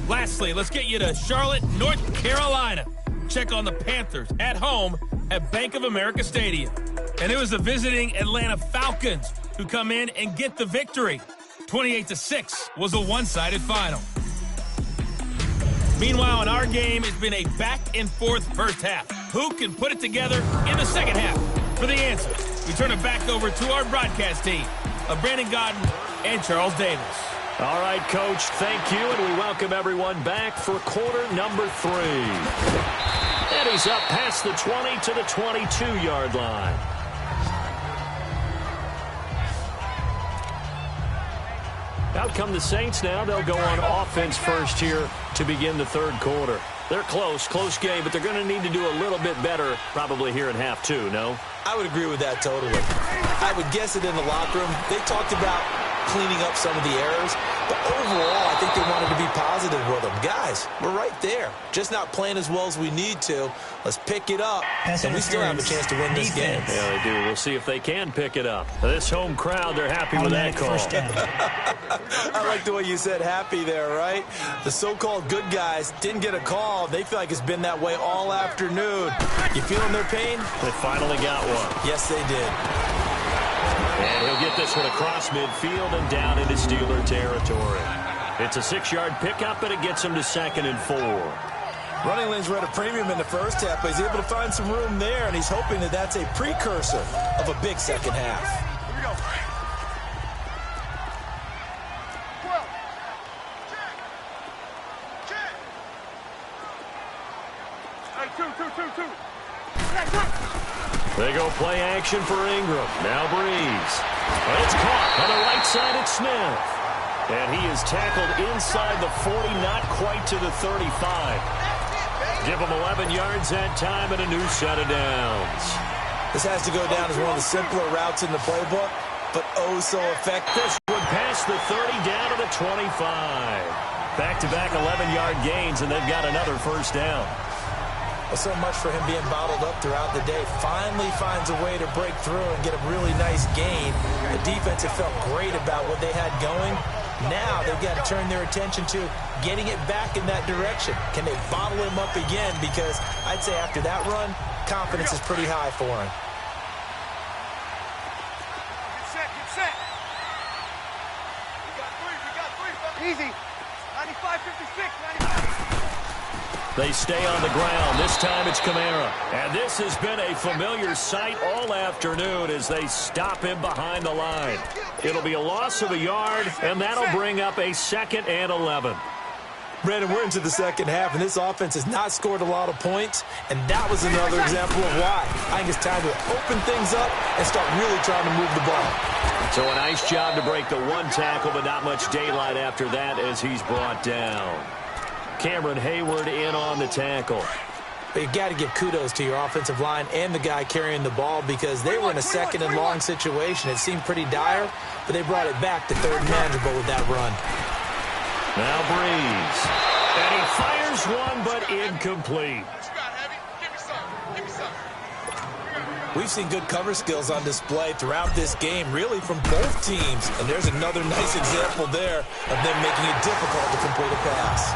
Lastly, let's get you to Charlotte, North Carolina. Check on the Panthers at home at Bank of America Stadium. And it was the visiting Atlanta Falcons who come in and get the victory. 28-6 was a one-sided final. Meanwhile, in our game, it's been a back-and-forth first half. Who can put it together in the second half? For the answer, we turn it back over to our broadcast team of Brandon Godden and Charles Davis. All right, Coach, thank you, and we welcome everyone back for quarter number 3. And he's up past the 20 to the 22-yard line. Out come the Saints now. They'll go on offense first here to begin the third quarter. They're close game, but they're going to need to do a little bit better probably here in half 2, no? I would agree with that totally. I would guess it in the locker room. They talked about cleaning up some of the errors, but overall, I think they wanted to be positive with them. Guys, we're right there. Just not playing as well as we need to. Let's pick it up, and we still have a chance to win this game. Yeah, they do. We'll see if they can pick it up. This home crowd, they're happy with that call. I like the way you said happy there, right? The so-called good guys didn't get a call. They feel like it's been that way all afternoon. You feeling their pain? They finally got one. Yes, they did. And he'll get this one across midfield and down into Steeler territory. It's a 6-yard pickup, and it gets him to 2nd and 4. Running lanes were at a premium in the first half, but he's able to find some room there, and he's hoping that that's a precursor of a big second half. Here we go. 12. Check. Check. Hey, 2. They go play action for Ingram. Now Breeze. And it's caught on the right side at Smith. And he is tackled inside the 40, not quite to the 35. Give him 11 yards that time and a new set of downs. This has to go down as one of the simpler routes in the playbook, but oh so effective. This would pass the 30 down to the 25. Back-to-back 11-yard gains, and they've got another first down. Well, so much for him being bottled up throughout the day. Finally finds a way to break through and get a really nice gain. The defense have felt great about what they had going. Now they've got to turn their attention to getting it back in that direction. Can they bottle him up again? Because I'd say after that run, confidence is pretty high for him. Get set. We got three. Easy. 95, 56, 95. They stay on the ground. This time it's Kamara. And this has been a familiar sight all afternoon as they stop him behind the line. It'll be a loss of a yard, and that'll bring up a 2nd and 11. Brandon, we're into the second half, and this offense has not scored a lot of points, and that was another example of why. I think it's time to open things up and start really trying to move the ball. So a nice job to break the one tackle, but not much daylight after that as he's brought down. Cameron Hayward in on the tackle. But you've got to give kudos to your offensive line and the guy carrying the ball because they were in a 2nd and long situation. It seemed pretty dire, but they brought it back to 3rd and manageable with that run. Now Breeze. And he fires one, but incomplete. Give me some. We've seen good cover skills on display throughout this game, really from both teams. And there's another nice example there of them making it difficult to complete a pass.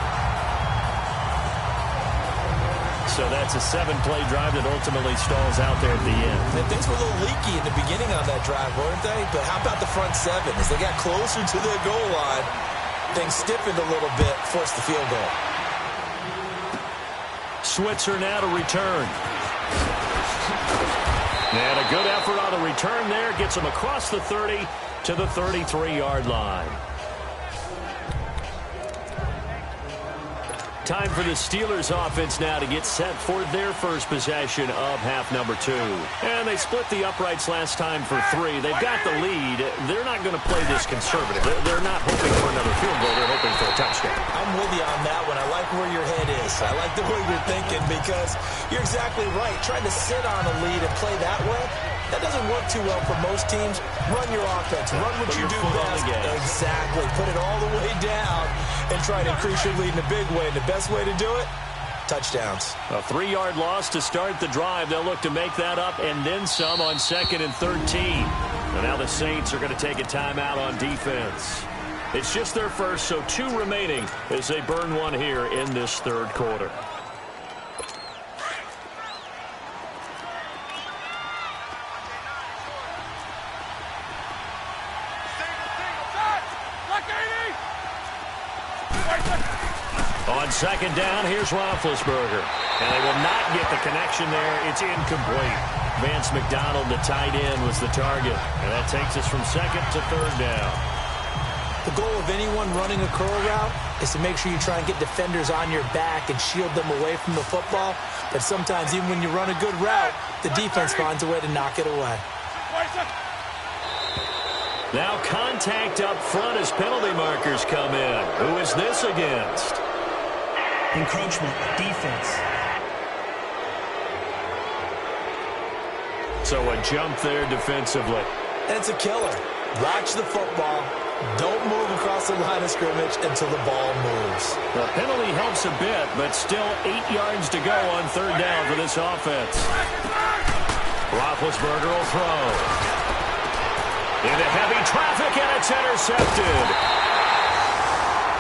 So that's a 7-play drive that ultimately stalls out there at the end. And things were a little leaky in the beginning on that drive, weren't they? But how about the front 7? As they got closer to their goal line, things stiffened a little bit, forced the field goal. Switzer now to return. And a good effort on the return there. Gets him across the 30 to the 33-yard line. Time for the Steelers offense now to get set for their first possession of half number 2. And they split the uprights last time for 3. They've got the lead. They're not going to play this conservative. They're not hoping for another field goal. They're hoping for a touchdown. I'm with you on that one. I like where your head is. I like the way you're thinking because you're exactly right. Trying to sit on a lead and play that way, that doesn't work too well for most teams. Run your offense. Run what you do best. Exactly. Put it all the way down and try to increase your lead in a big way. And the best way to do it, touchdowns. A 3-yard loss to start the drive. They'll look to make that up and then some on 2nd and 13. And now the Saints are going to take a timeout on defense. It's just their first, so 2 remaining as they burn one here in this third quarter. On 2nd down, here's Roethlisberger. And they will not get the connection there. It's incomplete. Vance McDonald, the tight end, was the target. And that takes us from 2nd to 3rd down. The goal of anyone running a curl route is to make sure you try and get defenders on your back and shield them away from the football. But sometimes even when you run a good route, the defense finds a way to knock it away. Now contact up front as penalty markers come in. Who is this against? Encroachment, defense. So a jump there defensively. And it's a killer. Watch the football. Don't move across the line of scrimmage until the ball moves. The penalty helps a bit, but still 8 yards to go on 3rd down for this offense. Roethlisberger will throw. Into heavy traffic, and it's intercepted.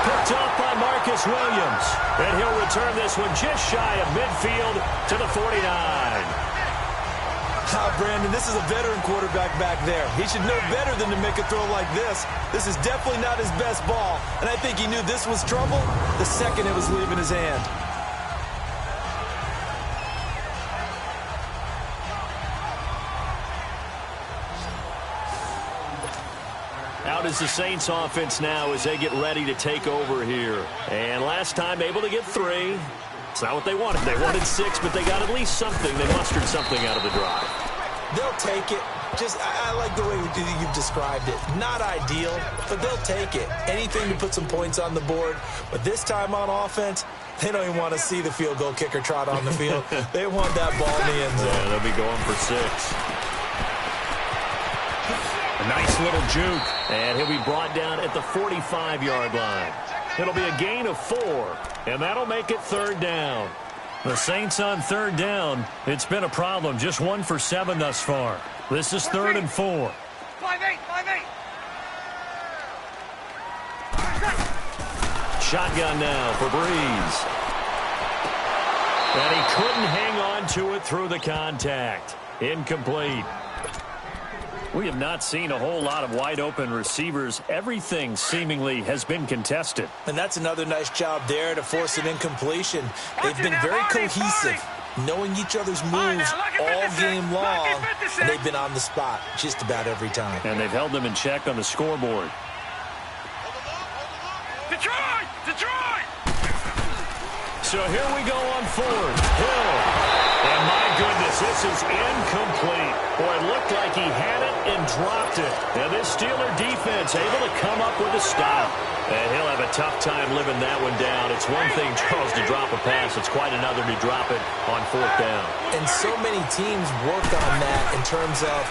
Picked up by Marcus Williams. And he'll return this one just shy of midfield to the 49. Brandon, this is a veteran quarterback back there. He should know better than to make a throw like this. This is definitely not his best ball. And I think he knew this was trouble the second it was leaving his hand. Out is the Saints offense now as they get ready to take over here. And last time able to get 3. It's not what they wanted. They wanted 6, but they got at least something. They mustered something out of the drive. They'll take it. I like the way you've described it. Not ideal, but they'll take it. Anything to put some points on the board. But this time on offense, they don't even want to see the field goal kicker trot on the field. They want that ball in the end zone. Yeah, they'll be going for 6. A nice little juke. And he'll be brought down at the 45-yard line. It'll be a gain of 4, and that'll make it 3rd down. The Saints on 3rd down. It's been a problem. Just 1 for 7 thus far. This is 3rd and 4. 5-8. Shotgun now for Breeze. And he couldn't hang on to it through the contact. Incomplete. We have not seen a whole lot of wide-open receivers. Everything seemingly has been contested. And that's another nice job there to force an incompletion. They've been very cohesive, knowing each other's moves all game long, and they've been on the spot just about every time. And they've held them in check on the scoreboard. Detroit! So here we go on 4th. Hill. And my goodness, this is incomplete. Boy, it looked like he had it and dropped it. And this Steeler defense able to come up with a stop. And he'll have a tough time living that one down. It's one thing, Charles, to drop a pass. It's quite another to drop it on 4th down. And so many teams work on that in terms of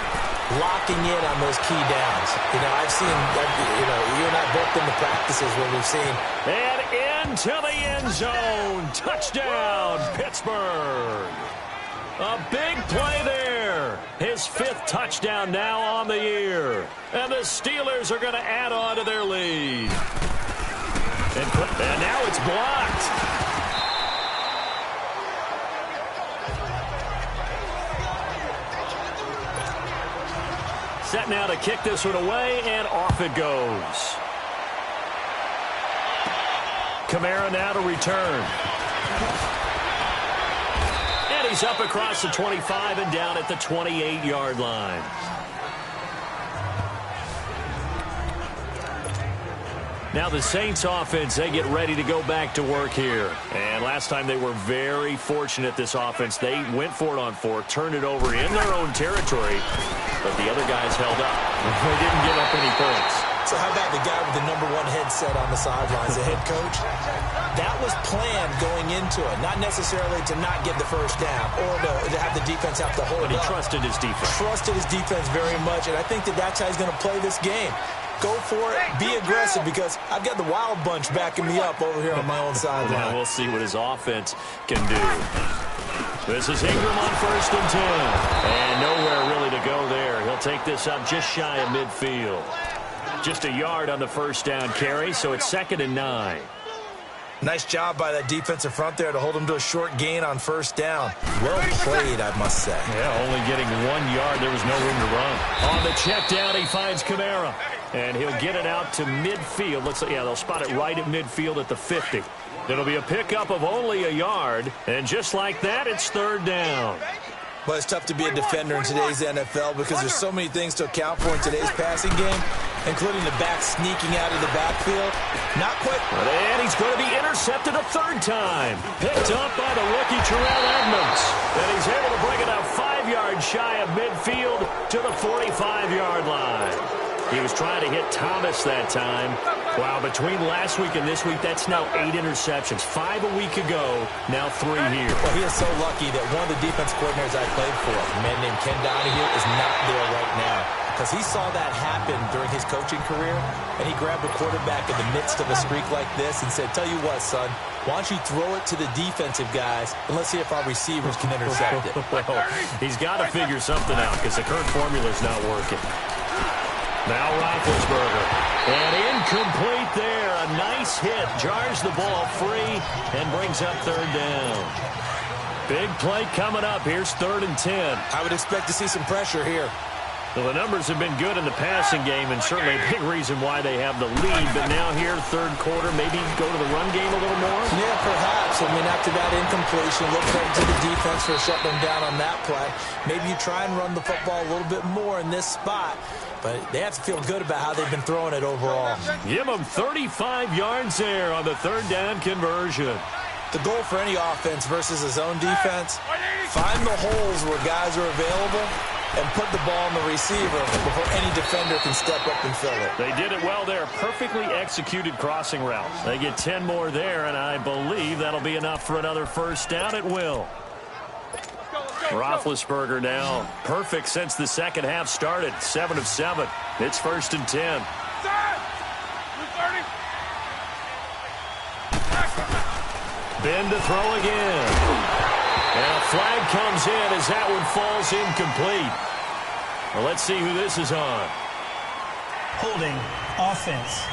locking in on those key downs. I've seen, you and I both been to practices where we've seen. And into the end zone. Touchdown, Pittsburgh. A big play there. His 5th touchdown now on the year. And the Steelers are going to add on to their lead. And now it's blocked. set now to kick this one away, and off it goes. Kamara now to return. And he's up across the 25 and down at the 28-yard line. Now the Saints offense, they get ready to go back to work here. And last time they were very fortunate, this offense. They went for it on 4, turned it over in their own territory, but the other guys held up. They didn't give up any points. So how about the guy with the number 1 headset on the sidelines, the head coach? That was planned going into it, not necessarily to not get the first down or to have the defense have to hold But he up. trusted his defense. Trusted his defense very much, and I think that's how he's going to play this game. Go for it, be aggressive, because I've got the wild bunch backing me up over here on my own sideline. Now we'll see what his offense can do. This is Ingram on 1st and 10. And nowhere really to go there. He'll take this up just shy of midfield. Just a yard on the first down carry, so it's 2nd and 9. Nice job by that defensive front there to hold him to a short gain on 1st down. Well played, I must say. Yeah, only getting 1 yard. There was no room to run. On the check down, he finds Kamara. And he'll get it out to midfield. Looks like, yeah, they'll spot it right at midfield at the 50. It'll be a pickup of only a yard. And just like that, it's 3rd down. Well, it's tough to be a defender in today's NFL because there's so many things to account for in today's passing game, including the back sneaking out of the backfield. Not quite. And he's going to be intercepted a 3rd time. Picked up by the rookie Terrell Edmonds. And he's able to bring it up 5 yards shy of midfield to the 45-yard line. He was trying to hit Thomas that time. Wow, between last week and this week, that's now 8 interceptions. 5 a week ago, now 3 here. Well, he is so lucky that one of the defense coordinators I played for, a man named Ken Donahue, is not there right now. Because he saw that happen during his coaching career, and he grabbed a quarterback in the midst of a streak like this and said, tell you what, son, why don't you throw it to the defensive guys, and let's see if our receivers can intercept it. Well, he's got to figure something out because the current formula is not working. Now Roethlisberger. And incomplete there. A nice hit. Jars the ball free and brings up 3rd down. Big play coming up. Here's 3rd and 10. I would expect to see some pressure here. Well, the numbers have been good in the passing game, and certainly a big reason why they have the lead. But now here, 3rd quarter, maybe go to the run game a little more? Yeah, perhaps. I mean, after that incompletion, look credit to the defense for shutting them down on that play. Maybe you try and run the football a little bit more in this spot. But they have to feel good about how they've been throwing it overall. Give them 35 yards there on the 3rd down conversion. The goal for any offense versus a zone defense, find the holes where guys are available and put the ball on the receiver before any defender can step up and fill it. They did it well there. Perfectly executed crossing route. They get 10 more there, and I believe that'll be enough for another 1st down at will. Roethlisberger now perfect since the second half started. 7 of 7. It's 1st and 10. Ben to throw again. And a flag comes in as that one falls incomplete. Well, let's see who this is on. Holding offense.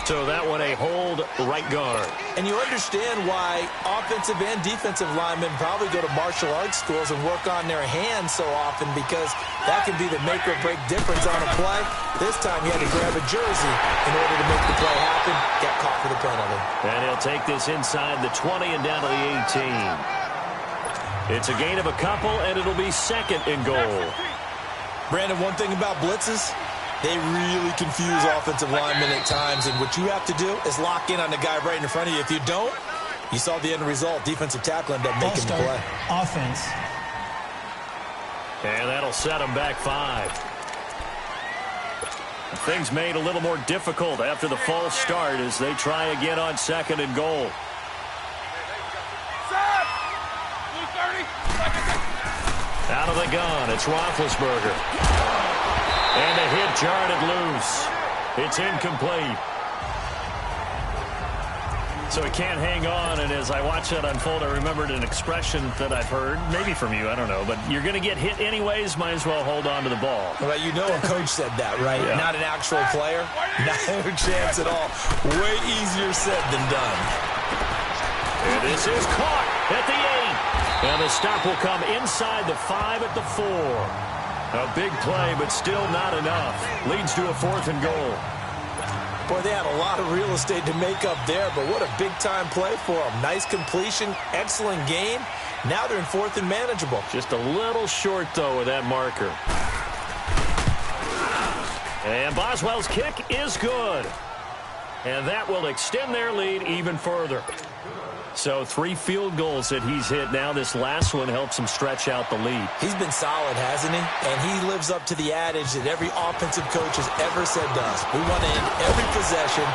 So that one a hold right guard. And you understand why offensive and defensive linemen probably go to martial arts schools and work on their hands so often, because that can be the make or break difference on a play. This time he had to grab a jersey in order to make the play happen. Got caught for the penalty. And he'll take this inside the 20 and down to the 18. It's a gain of a couple, and it'll be 2nd and goal. Brandon, one thing about blitzes, they really confuse offensive linemen at times, and what you have to do is lock in on the guy right in front of you. If you don't, you saw the end result. Defensive tackle ended up making the play. Offense. And that'll set them back 5. Things made a little more difficult after the false start as they try again on 2nd and goal. Out of the gun, it's Roethlisberger. And a hit jarred it loose. It's incomplete. So he can't hang on, and as I watch that unfold, I remembered an expression that I've heard, maybe from you, I don't know, but you're going to get hit anyways, might as well hold on to the ball. Well, you know a coach said that, right? Yeah. Not an actual player. No chance at all. Way easier said than done. And this is caught at the 8. And the stop will come inside the 5 at the 4. A big play, but still not enough. Leads to a 4th and goal. Boy, they had a lot of real estate to make up there, but what a big-time play for them. Nice completion, excellent gain. Now they're in 4th and manageable. Just a little short, though, with that marker. And Boswell's kick is good. And that will extend their lead even further. So 3 field goals that he's hit now. This last one helps him stretch out the lead. He's been solid, hasn't he? And he lives up to the adage that every offensive coach has ever said to us. We want to end every possession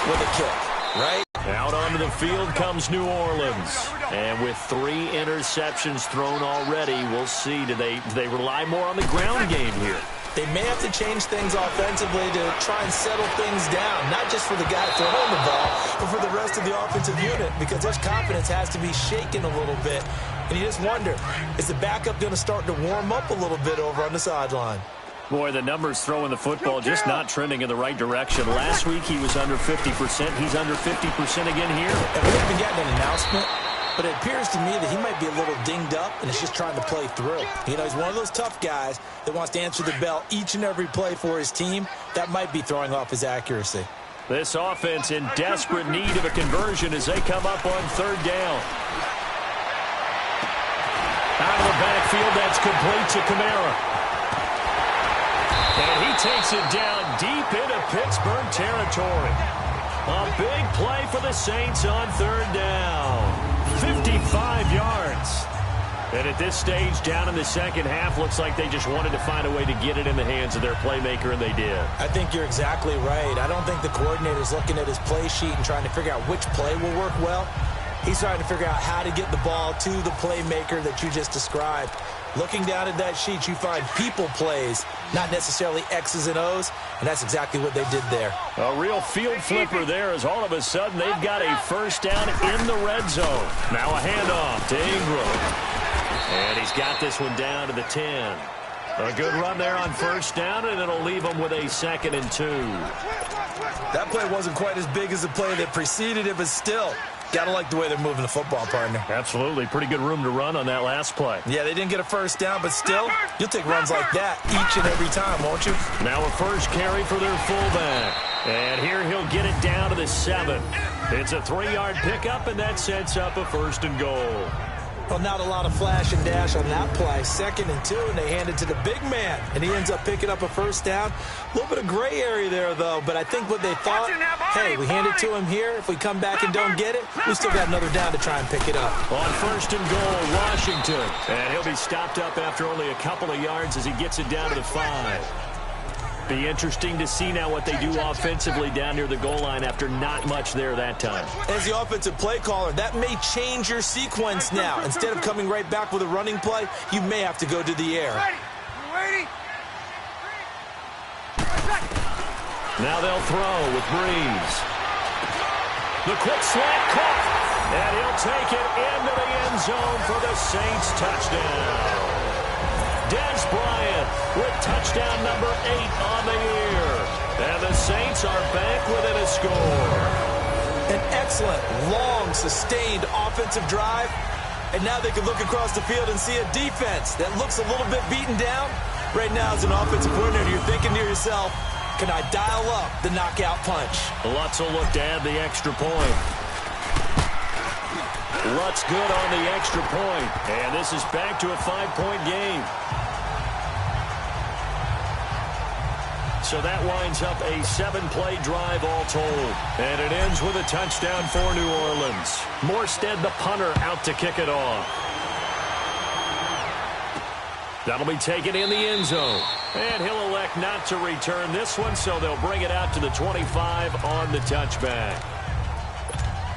with a kick, right? Out onto the field comes New Orleans. And with 3 interceptions thrown already, we'll see. Do they rely more on the ground game here? They may have to change things offensively to try and settle things down, not just for the guy throwing the ball, but for the rest of the offensive unit, because their confidence has to be shaken a little bit. And you just wonder, is the backup going to start to warm up a little bit over on the sideline? Boy, the numbers throwing the football just not trending in the right direction. Last week he was under 50%. He's under 50% again here. And we haven't gotten an announcement, but it appears to me that he might be a little dinged up and is just trying to play through. You know, he's one of those tough guys that wants to answer the bell each and every play for his team. That might be throwing off his accuracy. This offense in desperate need of a conversion as they come up on 3rd down. Out of the backfield, that's complete to Kamara. And he takes it down deep into Pittsburgh territory. A big play for the Saints on 3rd down. 55 yards. And at this stage, down in the second half, looks like they just wanted to find a way to get it in the hands of their playmaker, and they did. I think you're exactly right. I don't think the coordinator's looking at his play sheet and trying to figure out which play will work well. He's trying to figure out how to get the ball to the playmaker that you just described. Looking down at that sheet, you find people plays, not necessarily X's and O's, and that's exactly what they did there. A real field flipper there as all of a sudden they've got a 1st down in the red zone. Now a handoff to Ingram. And he's got this one down to the 10. A good run there on 1st down, and it'll leave him with a 2nd and 2. That play wasn't quite as big as the play that preceded it, but still, gotta like the way they're moving the football, partner. Absolutely. Pretty good room to run on that last play. Yeah, they didn't get a 1st down, but still, you'll take runs like that each and every time, won't you? Now a 1st carry for their fullback. And here he'll get it down to the 7. It's a 3-yard pickup, and that sets up a 1st and goal. Well, not a lot of flash and dash on that play. 2nd and 2, and they hand it to the big man, and he ends up picking up a 1st down. A little bit of gray area there, though, but I think what they thought, hey, we hand it to him here. If we come back and don't get it, we still got another down to try and pick it up. On 1st and goal, Washington. And he'll be stopped up after only a couple of yards as he gets it down to the 5. Be interesting to see now what they do offensively down near the goal line after not much there that time. As the offensive play caller, that may change your sequence now. Instead of coming right back with a running play, you may have to go to the air. Now they'll throw with Breeze. The quick slant caught, and he'll take it into the end zone for the Saints touchdown. Dez Bryant with touchdown number 8 on the year. And the Saints are back within a score. An excellent, long, sustained offensive drive. And now they can look across the field and see a defense that looks a little bit beaten down. Right now, as an offensive coordinator, you're thinking to yourself, can I dial up the knockout punch? Lutz will look to add the extra point. Lutz good on the extra point. And this is back to a 5-point game. So that winds up a 7-play drive all told. And it ends with a touchdown for New Orleans. Morstead, the punter, out to kick it off. That'll be taken in the end zone. And he'll elect not to return this one, so they'll bring it out to the 25 on the touchback.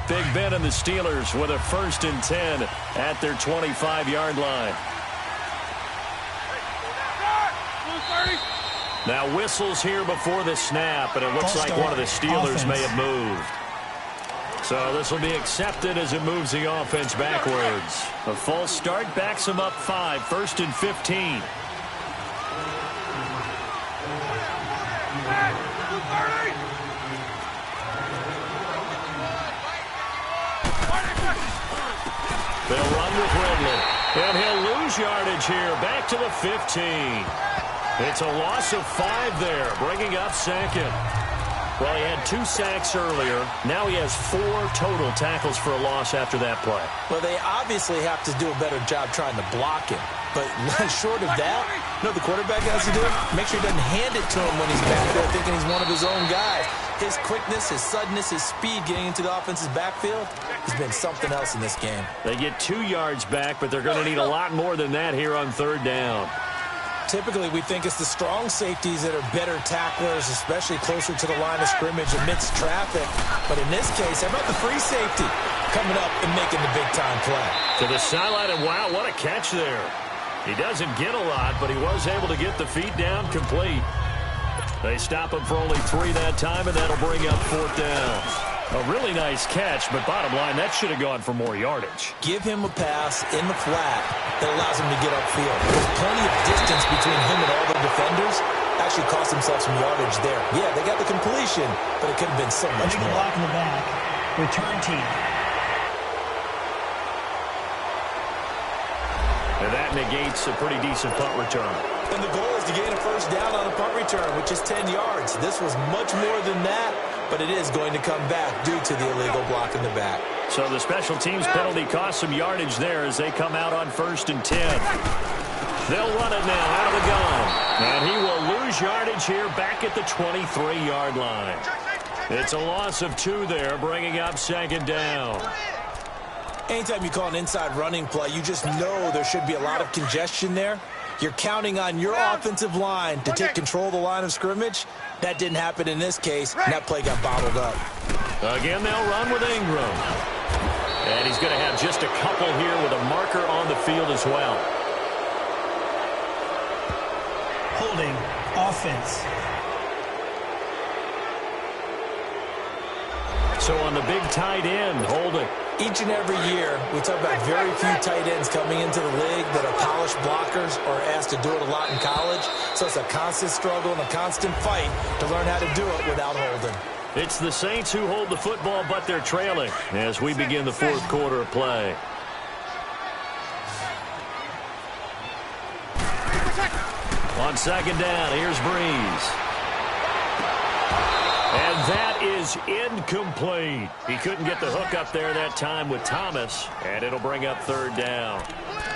Big Ben and the Steelers with a 1st and 10 at their 25-yard line. Now whistles here before the snap, and it looks like one of the Steelers may have moved. So this will be accepted as it moves the offense backwards. A false start backs them up 5, 1st and 15. They'll run with Ridley, and he'll lose yardage here, back to the 15. It's a loss of 5 there, bringing up second. Well, he had 2 sacks earlier. Now he has 4 total tackles for a loss after that play. Well, they obviously have to do a better job trying to block him. But short of that, you know what the quarterback has to do? Make sure he doesn't hand it to him when he's back there thinking he's one of his own guys. His quickness, his suddenness, his speed getting into the offense's backfield has been something else in this game. They get 2 yards back, but they're going to need a lot more than that here on 3rd down. Typically, we think it's the strong safeties that are better tacklers, especially closer to the line of scrimmage amidst traffic. But in this case, how about the free safety coming up and making the big-time play? To the sideline, and wow, what a catch there. He doesn't get a lot, but he was able to get the feet down complete. They stop him for only 3 that time, and that'll bring up 4th down. A really nice catch, but bottom line, that should have gone for more yardage. Give him a pass in the flat that allows him to get upfield. There's plenty of distance between him and all the defenders. Actually cost himself some yardage there. Yeah, they got the completion, but it could have been so much more. Block in the back. Return team. And that negates a pretty decent punt return. And the goal is to gain a 1st down on a punt return, which is 10 yards. This was much more than that, but it is going to come back due to the illegal block in the back. So the special teams penalty cost some yardage there as they come out on 1st and 10. They'll run it now out of the gun. And he will lose yardage here back at the 23-yard line. It's a loss of 2 there, bringing up 2nd down. Anytime you call an inside running play, you just know there should be a lot of congestion there. You're counting on your offensive line to take control of the line of scrimmage. That didn't happen in this case, and that play got bottled up. Again, they'll run with Ingram. And he's going to have just a couple here with a marker on the field as well. Holding offense. So on the big tight end, holding. Each and every year, we talk about very few tight ends coming into the league that are polished blockers or asked to do it a lot in college. So it's a constant struggle and a constant fight to learn how to do it without holding. It's the Saints who hold the football, but they're trailing as we begin the 4th quarter of play. On 2nd down, here's Breeze. And that is incomplete. He couldn't get the hook up there that time with Thomas, and it'll bring up 3rd down.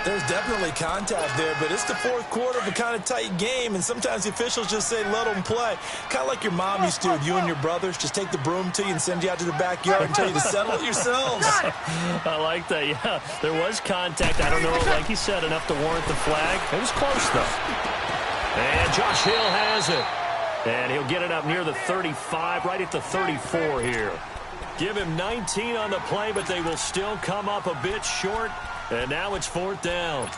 There's definitely contact there, but it's the 4th quarter of a kind of tight game, and sometimes the officials just say, let them play. Kind of like your mom used to with you and your brothers. Just take the broom to you and send you out to the backyard and tell you to settle it yourselves. I like that, yeah. There was contact. I don't know, like he said, enough to warrant the flag. It was close, though. And Josh Hill has it. And he'll get it up near the 35, right at the 34 here. Give him 19 on the play, but they will still come up a bit short. And now it's 4th down.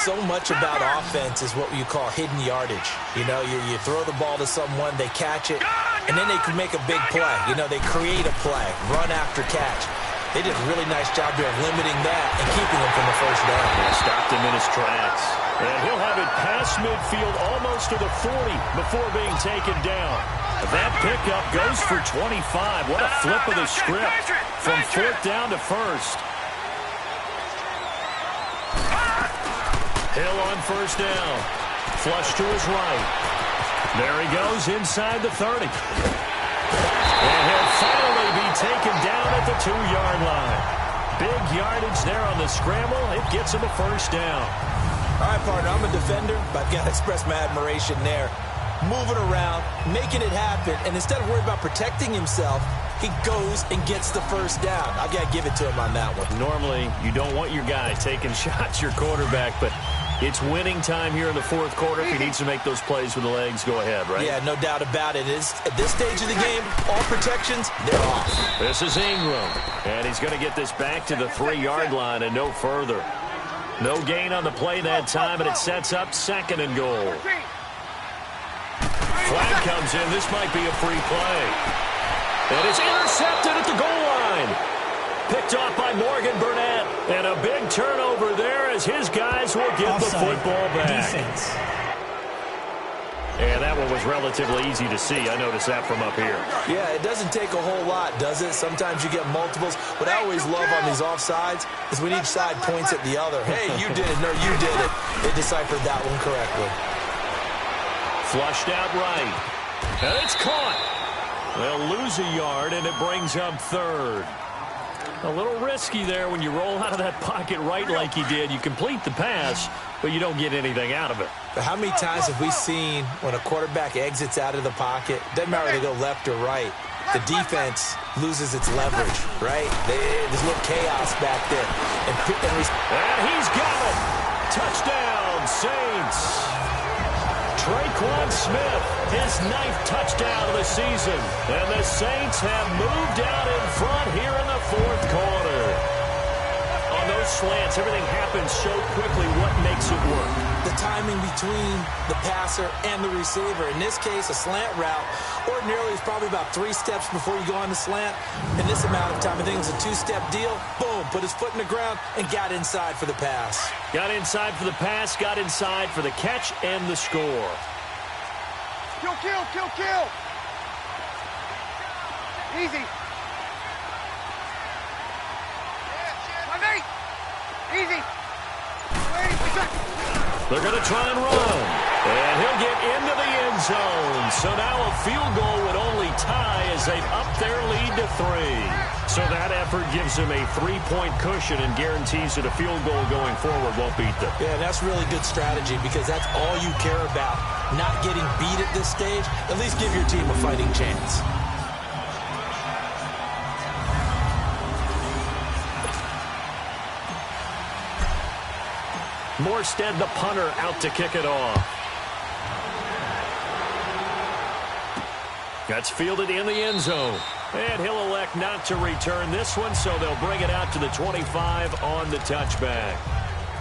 So much about offense is what you call hidden yardage. You know, you throw the ball to someone, they catch it, and then they can make a big play. You know, they create a play, run after catch. They did a really nice job there of limiting that and keeping him from the 1st down. They stopped him in his tracks. And he'll have it past midfield almost to the 40 before being taken down. That pickup goes for 25. What a flip of the script from 4th down to 1st. Hill on 1st down. Flush to his right. There he goes inside the 30. And he'll finally be taken down at the 2-yard line. Big yardage there on the scramble. It gets him a 1st down. All right, partner, I'm a defender, but I've got to express my admiration there. Moving around, making it happen, and instead of worrying about protecting himself, he goes and gets the 1st down. I've got to give it to him on that one. Normally, you don't want your guy taking shots, your quarterback, but it's winning time here in the 4th quarter. If he needs to make those plays with the legs, go ahead, right? Yeah, no doubt about it. At this stage of the game, all protections, they're off. This is Ingram, and he's going to get this back to the 3-yard line and no further. No gain on the play that time, and it sets up 2nd and goal. Flag comes in. This might be a free play. And it's intercepted at the goal line. Picked off by Morgan Burnett. And a big turnover there as his guys will get the football back. Defense. And that one was relatively easy to see. I noticed that from up here. Yeah, it doesn't take a whole lot, does it? Sometimes you get multiples. What I always love on these offsides is when each side points at the other. Hey, you did it. No, you did it. They deciphered that one correctly. Flushed out right. And it's caught. They'll lose a yard, and it brings up third. A little risky there when you roll out of that pocket right like you did. You complete the pass, but you don't get anything out of it. But how many times have we seen when a quarterback exits out of the pocket, doesn't matter whether they go left or right, the defense loses its leverage, right? There's a little chaos back there. And he's got it. Touchdown, Saints. Traquan Smith, his 9th touchdown of the season. And the Saints have moved out in front here in the 4th quarter. On those slants, everything happens so quickly. What makes it work? The timing between the passer and the receiver. In this case, a slant route ordinarily is probably about 3 steps before you go on the slant. In this amount of time, I think it was a 2-step deal. Boom, put his foot in the ground and got inside for the pass. Got inside for the pass, got inside for the catch and the score. Kill, kill, kill, kill. Easy. My mate. Easy. Wait. They're going to try and run. And he'll get into the end zone. So now a field goal would only tie as they've upped their lead to 3. So that effort gives them a 3-point cushion and guarantees that a field goal going forward won't beat them. Yeah, that's really good strategy because that's all you care about. Not getting beat at this stage. At least give your team a fighting chance. Morstead, the punter, out to kick it off. That's fielded in the end zone. And he'll elect not to return this one, so they'll bring it out to the 25 on the touchback.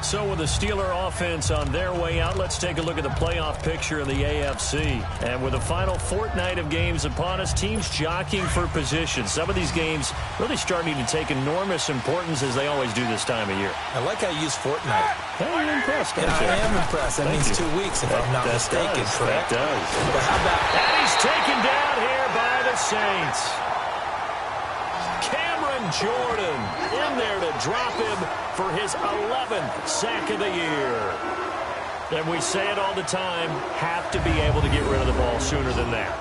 So with the Steeler offense on their way out, let's take a look at the playoff picture in the AFC. And with the final fortnight of games upon us, teams jockeying for position. Some of these games really starting to take enormous importance as they always do this time of year. I like how you use fortnight. Hey, you're impressed, aren't you? I am impressed. That means 2 weeks, if I'm not mistaken, correct? That does. But how about... And he's taken down here by the Saints. Jordan in there to drop him for his 11th sack of the year. And we say it all the time, have to be able to get rid of the ball sooner than that.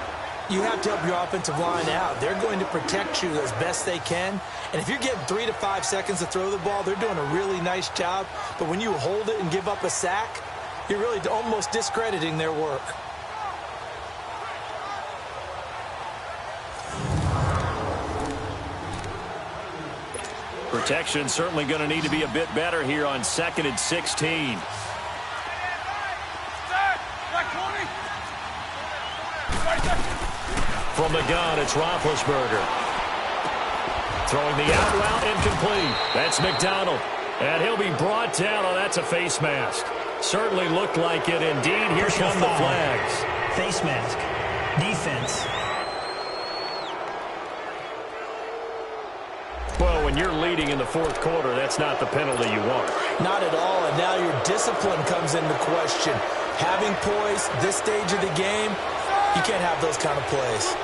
You have to help your offensive line out. They're going to protect you as best they can. And if you're getting 3 to 5 seconds to throw the ball, they're doing a really nice job. But when you hold it and give up a sack, you're really almost discrediting their work. Protection certainly going to need to be a bit better here on 2nd and 16. From the gun, it's Roethlisberger. Throwing the out route incomplete. That's McDonald. And he'll be brought down. Oh, that's a face mask. Certainly looked like it. Indeed, here come the flags. Face mask. Defense. Well, when you're leading in the 4th quarter, that's not the penalty you want. Not at all, and now your discipline comes into question. Having poise this stage of the game, you can't have those kind of plays.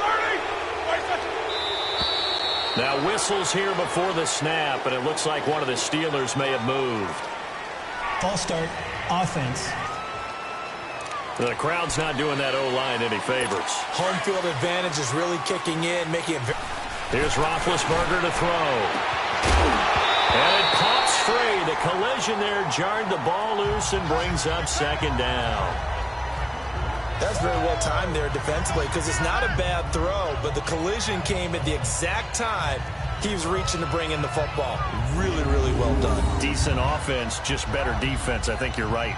Now whistles here before the snap, and it looks like one of the Steelers may have moved. False start, offense. The crowd's not doing that O-line any favors. Home field advantage is really kicking in, making it very... Here's Roethlisberger to throw. And it pops free. The collision there jarred the ball loose and brings up 2nd down. That's very well timed there defensively because it's not a bad throw, but the collision came at the exact time he was reaching to bring in the football. Really, really well done. Decent offense, just better defense. I think you're right.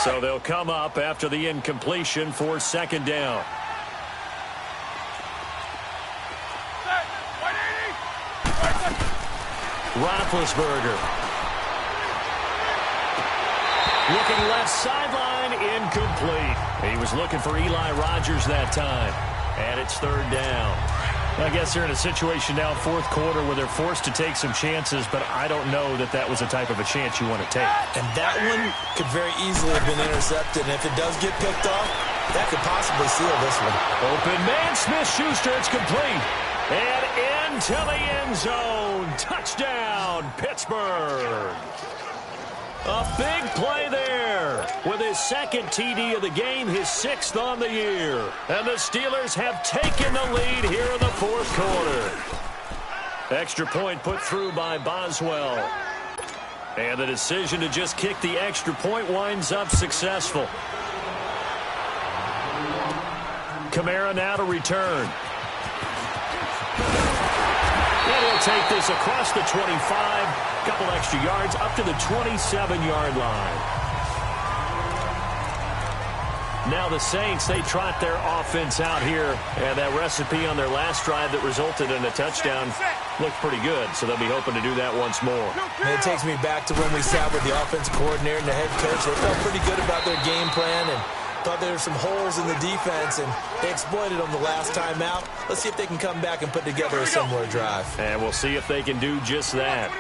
So they'll come up after the incompletion for 2nd down. Roethlisberger. Looking left sideline, incomplete. He was looking for Eli Rogers that time. And it's 3rd down. I guess they're in a situation now, 4th quarter, where they're forced to take some chances, but I don't know that that was the type of a chance you want to take. And that one could very easily have been intercepted, and if it does get picked off, that could possibly seal this one. Open man, Smith-Schuster, it's complete. And into the end zone. Touchdown, Pittsburgh. A big play there with his second TD of the game, his 6th on the year. And the Steelers have taken the lead here in the fourth quarter. Extra point put through by Boswell. And the decision to just kick the extra point winds up successful. Kamara now to return. And he'll take this across the 25. Couple extra yards up to the 27-yard line. Now the Saints, they trot their offense out here. And that recipe on their last drive that resulted in a touchdown looked pretty good. So they'll be hoping to do that once more. And it takes me back to when we sat with the offensive coordinator and the head coach. They felt pretty good about their game plan and thought there were some holes in the defense, and they exploited them the last time out. Let's see if they can come back and put together a similar drive. And we'll see if they can do just that.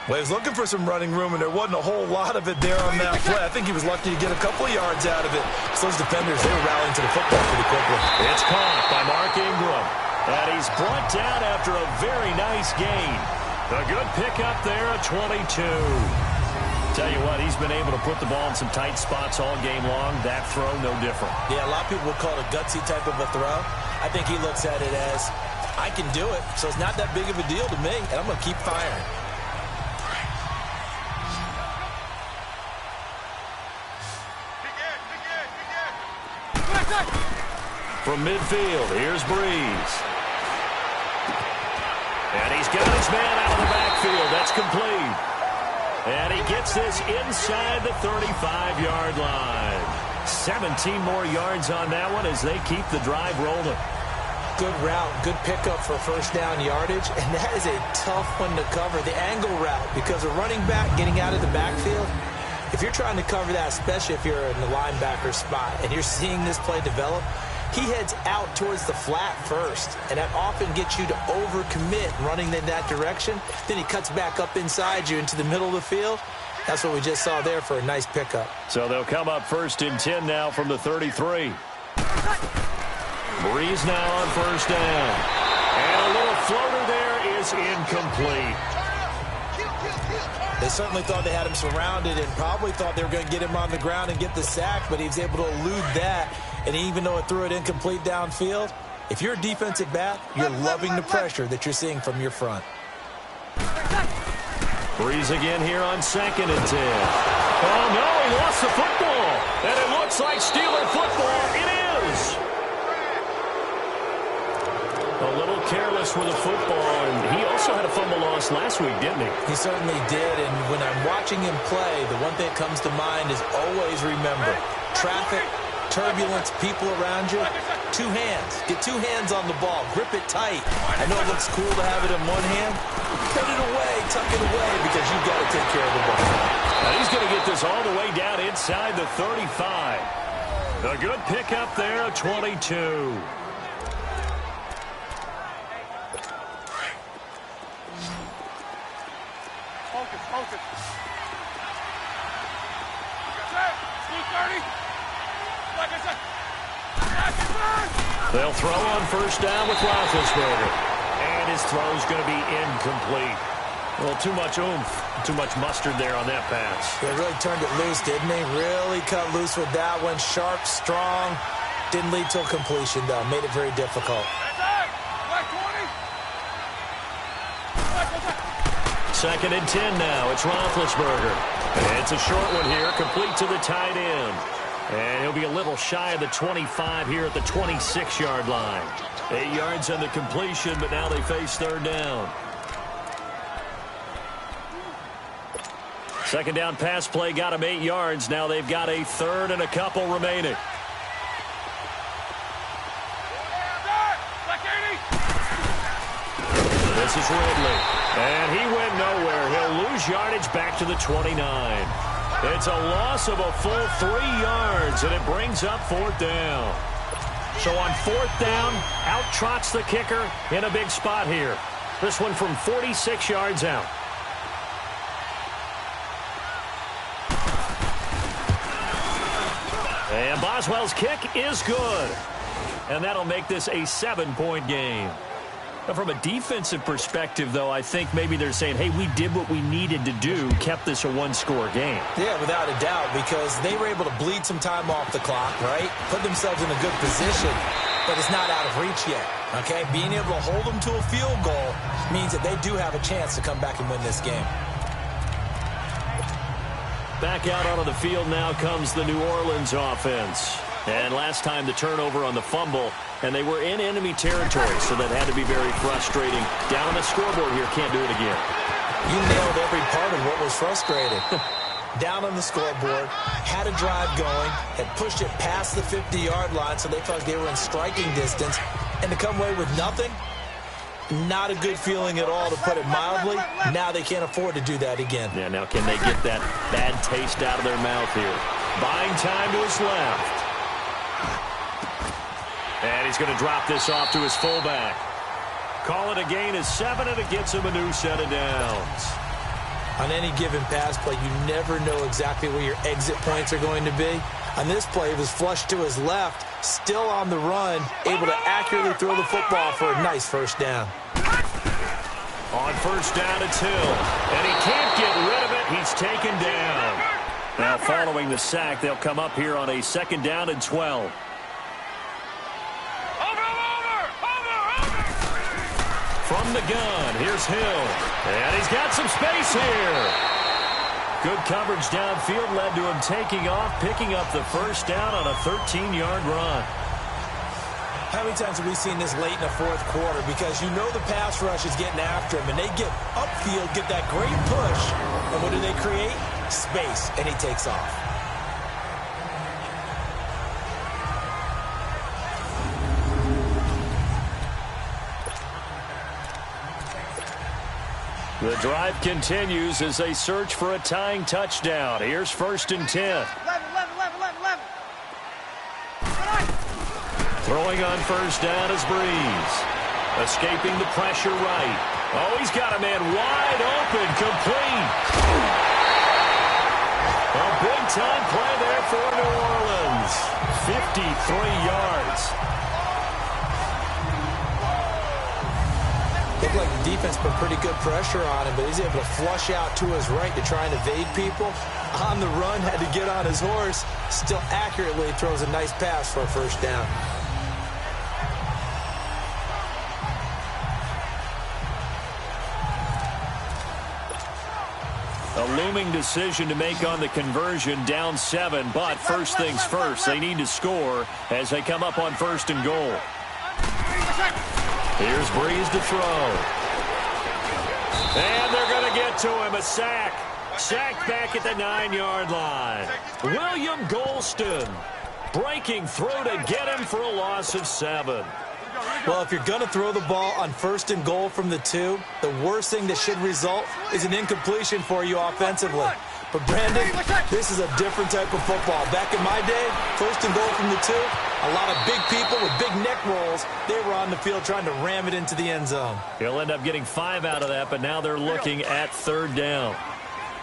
Well, he was looking for some running room, and there wasn't a whole lot of it there on that play. I think he was lucky to get a couple of yards out of it. So those defenders, they were rallying to the football pretty quickly. It's caught by Mark Ingram. And he's brought down after a very nice gain. A good pickup there at 22. Tell you what, he's been able to put the ball in some tight spots all game long. That throw, no different. Yeah, a lot of people would call it a gutsy type of a throw. I think he looks at it as, I can do it, so it's not that big of a deal to me, and I'm going to keep firing. From midfield, here's Breeze. And he's got his man out of the backfield. That's complete. And he gets this inside the 35-yard line. 17 more yards on that one as they keep the drive rolling. Good route, good pickup for first down yardage, and that is a tough one to cover, the angle route, because a running back getting out of the backfield, if you're trying to cover that, especially if you're in the linebacker spot and you're seeing this play develop, he heads out towards the flat first, and that often gets you to overcommit running in that direction. Then he cuts back up inside you into the middle of the field. That's what we just saw there for a nice pickup. So they'll come up 1st and 10 now from the 33. Breeze now on first down. And a little floater there is incomplete. They certainly thought they had him surrounded and probably thought they were going to get him on the ground and get the sack, but he was able to elude that. And even though it threw it incomplete downfield, if you're a defensive back, you're loving the pressure that you're seeing from your front. Breeze again here on 2nd and 10. Oh, no, he lost the football. And it looks like Steeler football. It is. A little careless with the football, and he also had a fumble loss last week, didn't he? He certainly did, and when I'm watching him play, the one thing that comes to mind is always remember, traffic, turbulence, people around you, 2 hands. Get 2 hands on the ball. Grip it tight. I know it looks cool to have it in one hand. Put it away, tuck it away, because you've got to take care of the ball. Now he's going to get this all the way down inside the 35. A good pickup there at 22. Focus. They'll throw on first down with Roethlisberger. And his throw's going to be incomplete. Well, too much oomph, too much mustard there on that pass. They really turned it loose, didn't they? Really cut loose with that one. Sharp, strong. Didn't lead to a completion, though. Made it very difficult. 2nd and 10 now. It's Roethlisberger. And it's a short one here, complete to the tight end. And he'll be a little shy of the 25 here at the 26-yard line. 8 yards on the completion, but now they face 3rd down. 2nd down pass play got him 8 yards. Now they've got a 3rd and a couple remaining. This is Ridley. And he went nowhere. He'll lose yardage back to the 29. It's a loss of a full 3 yards, and it brings up 4th down. So on 4th down, out trots the kicker in a big spot here. This one from 46 yards out. And Boswell's kick is good. And that'll make this a 7-point game. From a defensive perspective, though, I think maybe they're saying, hey, we did what we needed to do, kept this a one-score game. Yeah, without a doubt, because they were able to bleed some time off the clock, right? Put themselves in a good position, but it's not out of reach yet, okay? Being able to hold them to a field goal means that they do have a chance to come back and win this game. Back out onto the field now comes the New Orleans offense. And last time the turnover on the fumble, and they were in enemy territory, so that had to be very frustrating. Down on the scoreboard here, can't do it again. You nailed every part of what was frustrating. Down on the scoreboard, had a drive going, had pushed it past the 50-yard line, so they felt like they were in striking distance, and to come away with nothing, not a good feeling at all, to put it mildly. Now they can't afford to do that again. Yeah, now can they get that bad taste out of their mouth here? Buying time to his left. And he's going to drop this off to his fullback. Call it a gain of 7, and it gets him a new set of downs. On any given pass play, you never know exactly where your exit points are going to be. On this play, it was flushed to his left, still on the run, able to accurately throw the football for a nice first down. On first down, it's Hill. And he can't get rid of it. He's taken down. Now, following the sack, they'll come up here on a 2nd down and 12. From the gun, here's Hill. And he's got some space here. Good coverage downfield led to him taking off, picking up the first down on a 13-yard run. How many times have we seen this late in the fourth quarter? Because you know the pass rush is getting after him, and they get upfield, get that great push. And what do they create? Space, and he takes off. The drive continues as they search for a tying touchdown. Here's 1st and 10. 11. Throwing on first down is Breeze. Escaping the pressure right. Oh, he's got a man wide open, complete. A big-time play there for New Orleans. 53 yards. Looked like the defense put pretty good pressure on him, but he's able to flush out to his right to try and evade people. On the run, had to get on his horse. Still accurately throws a nice pass for a first down. A looming decision to make on the conversion, down 7, but first things first, they need to score as they come up on 1st and goal. Here's Breeze to throw. And they're going to get to him, a sack. Sacked back at the 9-yard line. William Golston breaking through to get him for a loss of 7. Well, if you're going to throw the ball on 1st and goal from the 2, the worst thing that should result is an incompletion for you offensively. But, Brandon, this is a different type of football. Back in my day, 1st and goal from the 2, a lot of big people with big neck rolls, they were on the field trying to ram it into the end zone. He'll end up getting 5 out of that, but now they're looking at 3rd down.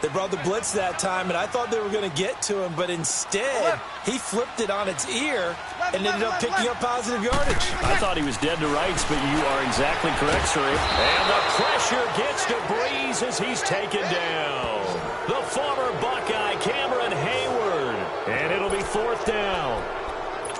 They brought the blitz that time, and I thought they were going to get to him, but instead, he flipped it on its ear and ended up picking up positive yardage. I thought he was dead to rights, but you are exactly correct, sir. And the pressure gets to Breeze as he's taken down. The former Buckeye, Cameron Hayward. And it'll be 4th down.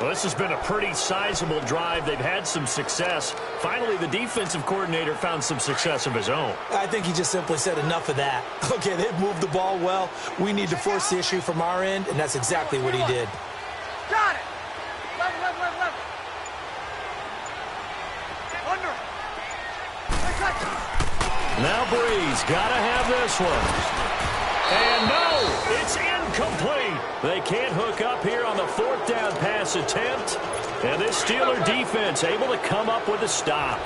Well, this has been a pretty sizable drive. They've had some success. Finally, the defensive coordinator found some success of his own. I think he just simply said enough of that. Okay, they've moved the ball well. We need to force the issue from our end, and that's exactly what he did. Got it. Left. Under. Now Breeze got to have this one. And no, it's incomplete. They can't hook up here on the 4th down pass attempt. And this Steeler defense able to come up with a stop.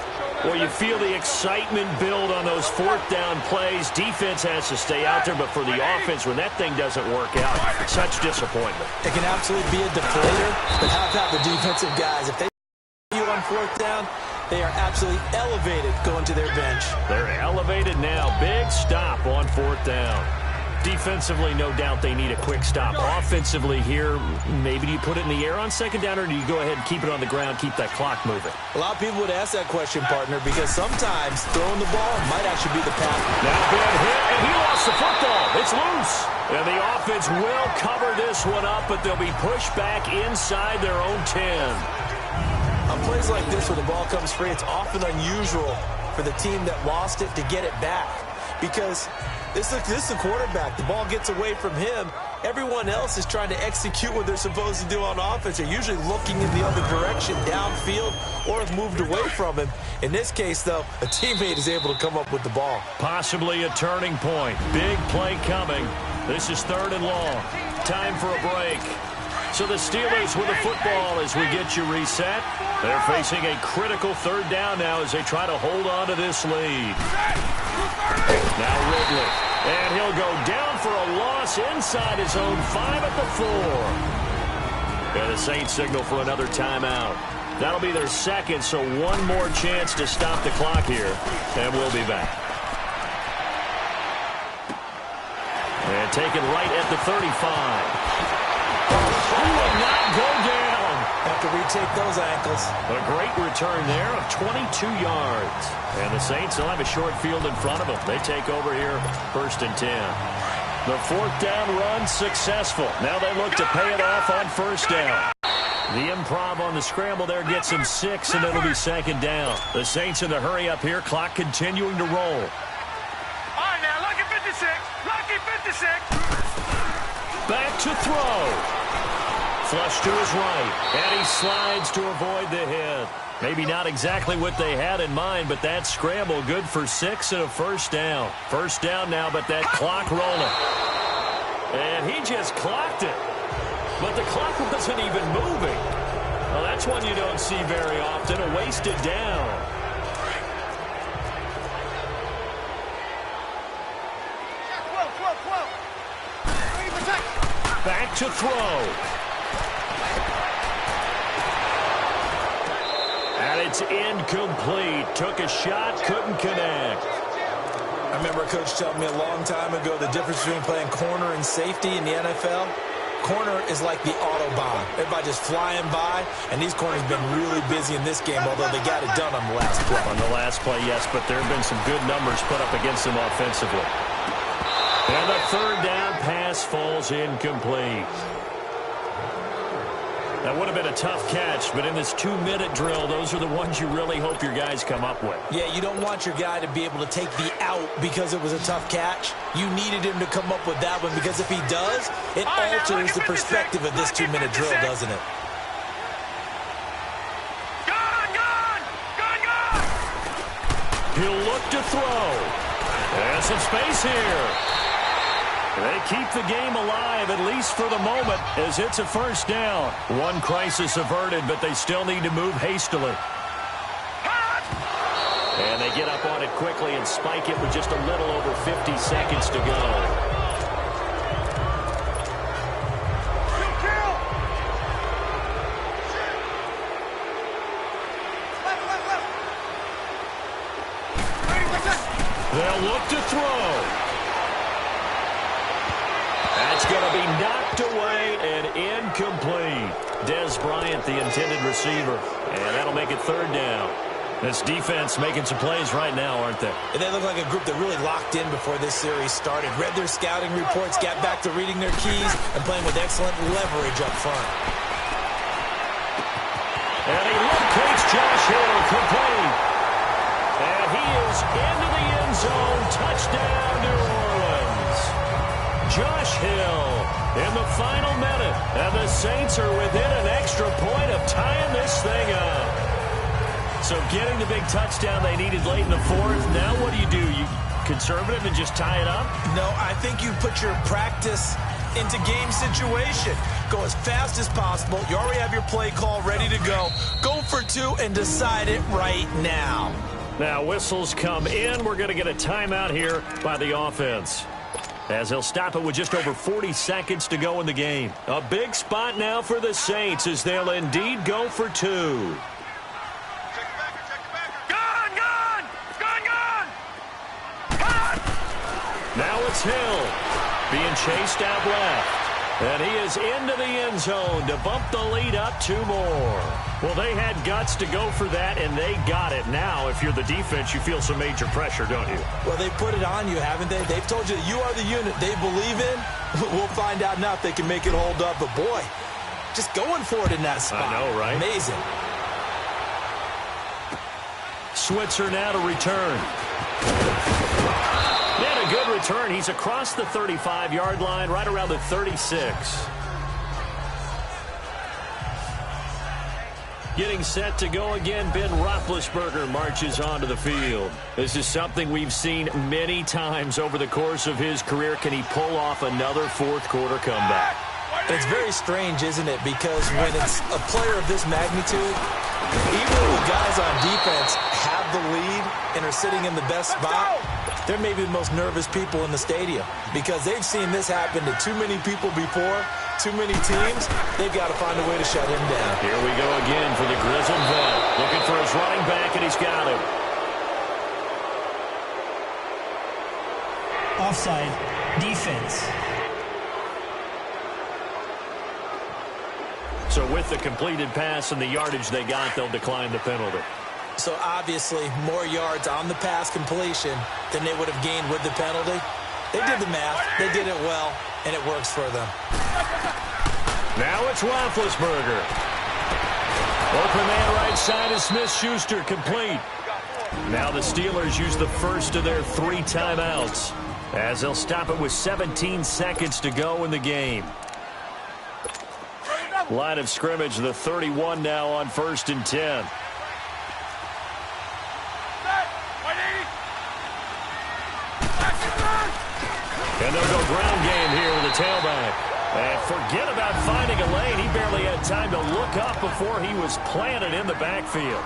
Well, you feel the excitement build on those 4th down plays. Defense has to stay out there, but for the offense, when that thing doesn't work out, such disappointment. It can absolutely be a deflator, but how about the defensive guys? If they you on 4th down, they are absolutely elevated going to their bench. They're elevated now. Big stop on 4th down. Defensively, no doubt they need a quick stop. Offensively here, maybe do you put it in the air on second down, or do you go ahead and keep it on the ground, keep that clock moving? A lot of people would ask that question, partner, because sometimes throwing the ball might actually be the path. Now big hit, and he lost the football. It's loose. And the offense will cover this one up, but they'll be pushed back inside their own 10. On plays like this where the ball comes free, it's often unusual for the team that lost it to get it back. Because this is the quarterback. The ball gets away from him. Everyone else is trying to execute what they're supposed to do on offense. They're usually looking in the other direction, downfield, or have moved away from him. In this case, though, a teammate is able to come up with the ball. Possibly a turning point. Big play coming. This is 3rd and long. Time for a break. So the Steelers with the football as we get you reset. They're facing a critical 3rd down now as they try to hold on to this lead. Now Ridley. And he'll go down for a loss inside his own 5 at the 4. And the Saints signal for another timeout. That'll be their second, so one more chance to stop the clock here. And we'll be back. And taken right at the 35. He will not go down. Have to retake those ankles. A great return there of 22 yards. And the Saints will have a short field in front of them. They take over here, 1st and 10. The 4th down run successful. Now they look to pay it off on 1st down. The improv on the scramble there gets him 6, and it'll be 2nd down. The Saints in the hurry up here, clock continuing to roll. All right, now, lucky 56. Lucky 56. Back to throw. Flush to his right, and he slides to avoid the hit. Maybe not exactly what they had in mind, but that scramble good for 6 and a 1st down. 1st down now, but that clock rolling. And he just clocked it. But the clock wasn't even moving. Well, that's one you don't see very often, a wasted down. Back to throw. And it's incomplete. Took a shot, couldn't connect. I remember a coach telling me a long time ago the difference between playing corner and safety in the NFL. Corner is like the Autobahn. Everybody just flying by, and these corners have been really busy in this game, although they got it done on the last play. On the last play, yes, but there have been some good numbers put up against them offensively. And the 3rd down pass falls incomplete. That would have been a tough catch, but in this 2-minute drill, those are the ones you really hope your guys come up with. Yeah, you don't want your guy to be able to take the out because it was a tough catch. You needed him to come up with that one, because if he does, it alters the perspective of this 2-minute drill, doesn't it? Gone! He'll look to throw. And some space here. They keep the game alive, at least for the moment, as it's a 1st down. One crisis averted, but they still need to move hastily. And they get up on it quickly and spike it with just a little over 50 seconds to go. They'll look to throw. That's going to be knocked away and incomplete. Dez Bryant, the intended receiver. And that'll make it 3rd down. This defense making some plays right now, aren't they? And they look like a group that really locked in before this series started. Read their scouting reports, got back to reading their keys, and playing with excellent leverage up front. And he locates Josh Hill, complete. And he is into the end zone. Touchdown, New Orleans. Josh Hill in the final minute. And the Saints are within an extra point of tying this thing up. So getting the big touchdown they needed late in the 4th. Now what do? You conservative and just tie it up? No, I think you put your practice into game situation. Go as fast as possible. You already have your play call ready to go. Go for 2 and decide it right now. Now whistles come in. We're going to get a timeout here by the offense, as they'll stop it with just over 40 seconds to go in the game. A big spot now for the Saints as they'll indeed go for 2. Now it's Hill. being chased out left. And he is into the end zone to bump the lead up 2 more. Well, they had guts to go for that, and they got it. Now, if you're the defense, you feel some major pressure, don't you? Well, they put it on you, haven't they? They've told you that you are the unit they believe in. We'll find out now if they can make it hold up. But, boy, just going for it in that spot. I know, right? Amazing. Switzer now to return. And a good return. He's across the 35-yard line, right around the 36. Getting set to go again, Ben Roethlisberger marches onto the field. This is something we've seen many times over the course of his career. Can he pull off another fourth-quarter comeback? It's very strange, isn't it? Because when it's a player of this magnitude, even when the guys on defense have the lead and are sitting in the best spot, they're maybe the most nervous people in the stadium because they've seen this happen to too many people before, too many teams. They've got to find a way to shut him down. Here we go again for the grizzled vet. Looking for his running back, and he's got him. Offside. Defense. So with the completed pass and the yardage they got, they'll decline the penalty. So obviously more yards on the pass completion than they would have gained with the penalty. They did the math. They did it well, and it works for them. Now it's Roethlisberger. Open man right side is Smith-Schuster, complete. Now the Steelers use the first of their 3 timeouts as they'll stop it with 17 seconds to go in the game. Line of scrimmage, the 31 now on 1st and 10. And they'll go ground game here with the tailback. And forget about finding a lane. He barely had time to look up before he was planted in the backfield.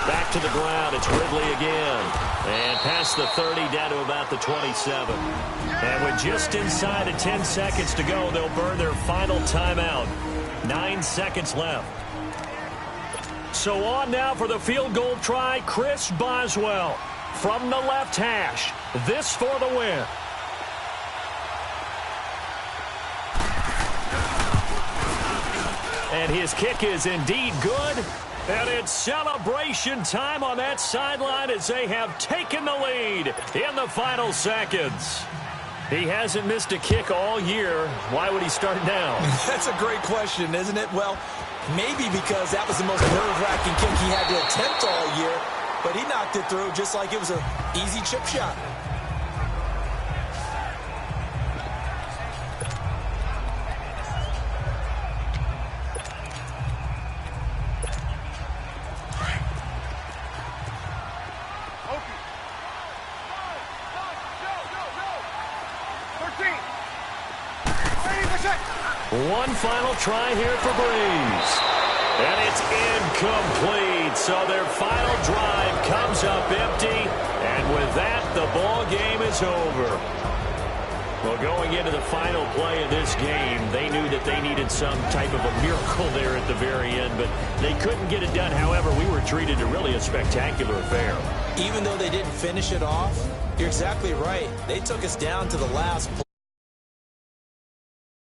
Back to the ground. It's Ridley again. And past the 30 down to about the 27. And with just inside of 10 seconds to go, they'll burn their final timeout. 9 seconds left. So on now for the field goal try, Chris Boswell from the left hash. This for the win. And his kick is indeed good. And it's celebration time on that sideline as they have taken the lead in the final seconds. He hasn't missed a kick all year. Why would he start now? That's a great question, isn't it? Well, maybe because that was the most nerve-wracking kick he had to attempt all year, but he knocked it through just like it was an easy chip shot. One final try here for Breeze. And it's incomplete. So their final drive comes up empty. And with that, the ball game is over. Well, going into the final play of this game, they knew that they needed some type of a miracle there at the very end, but they couldn't get it done. However, we were treated to really a spectacular affair. Even though they didn't finish it off, you're exactly right. They took us down to the last play.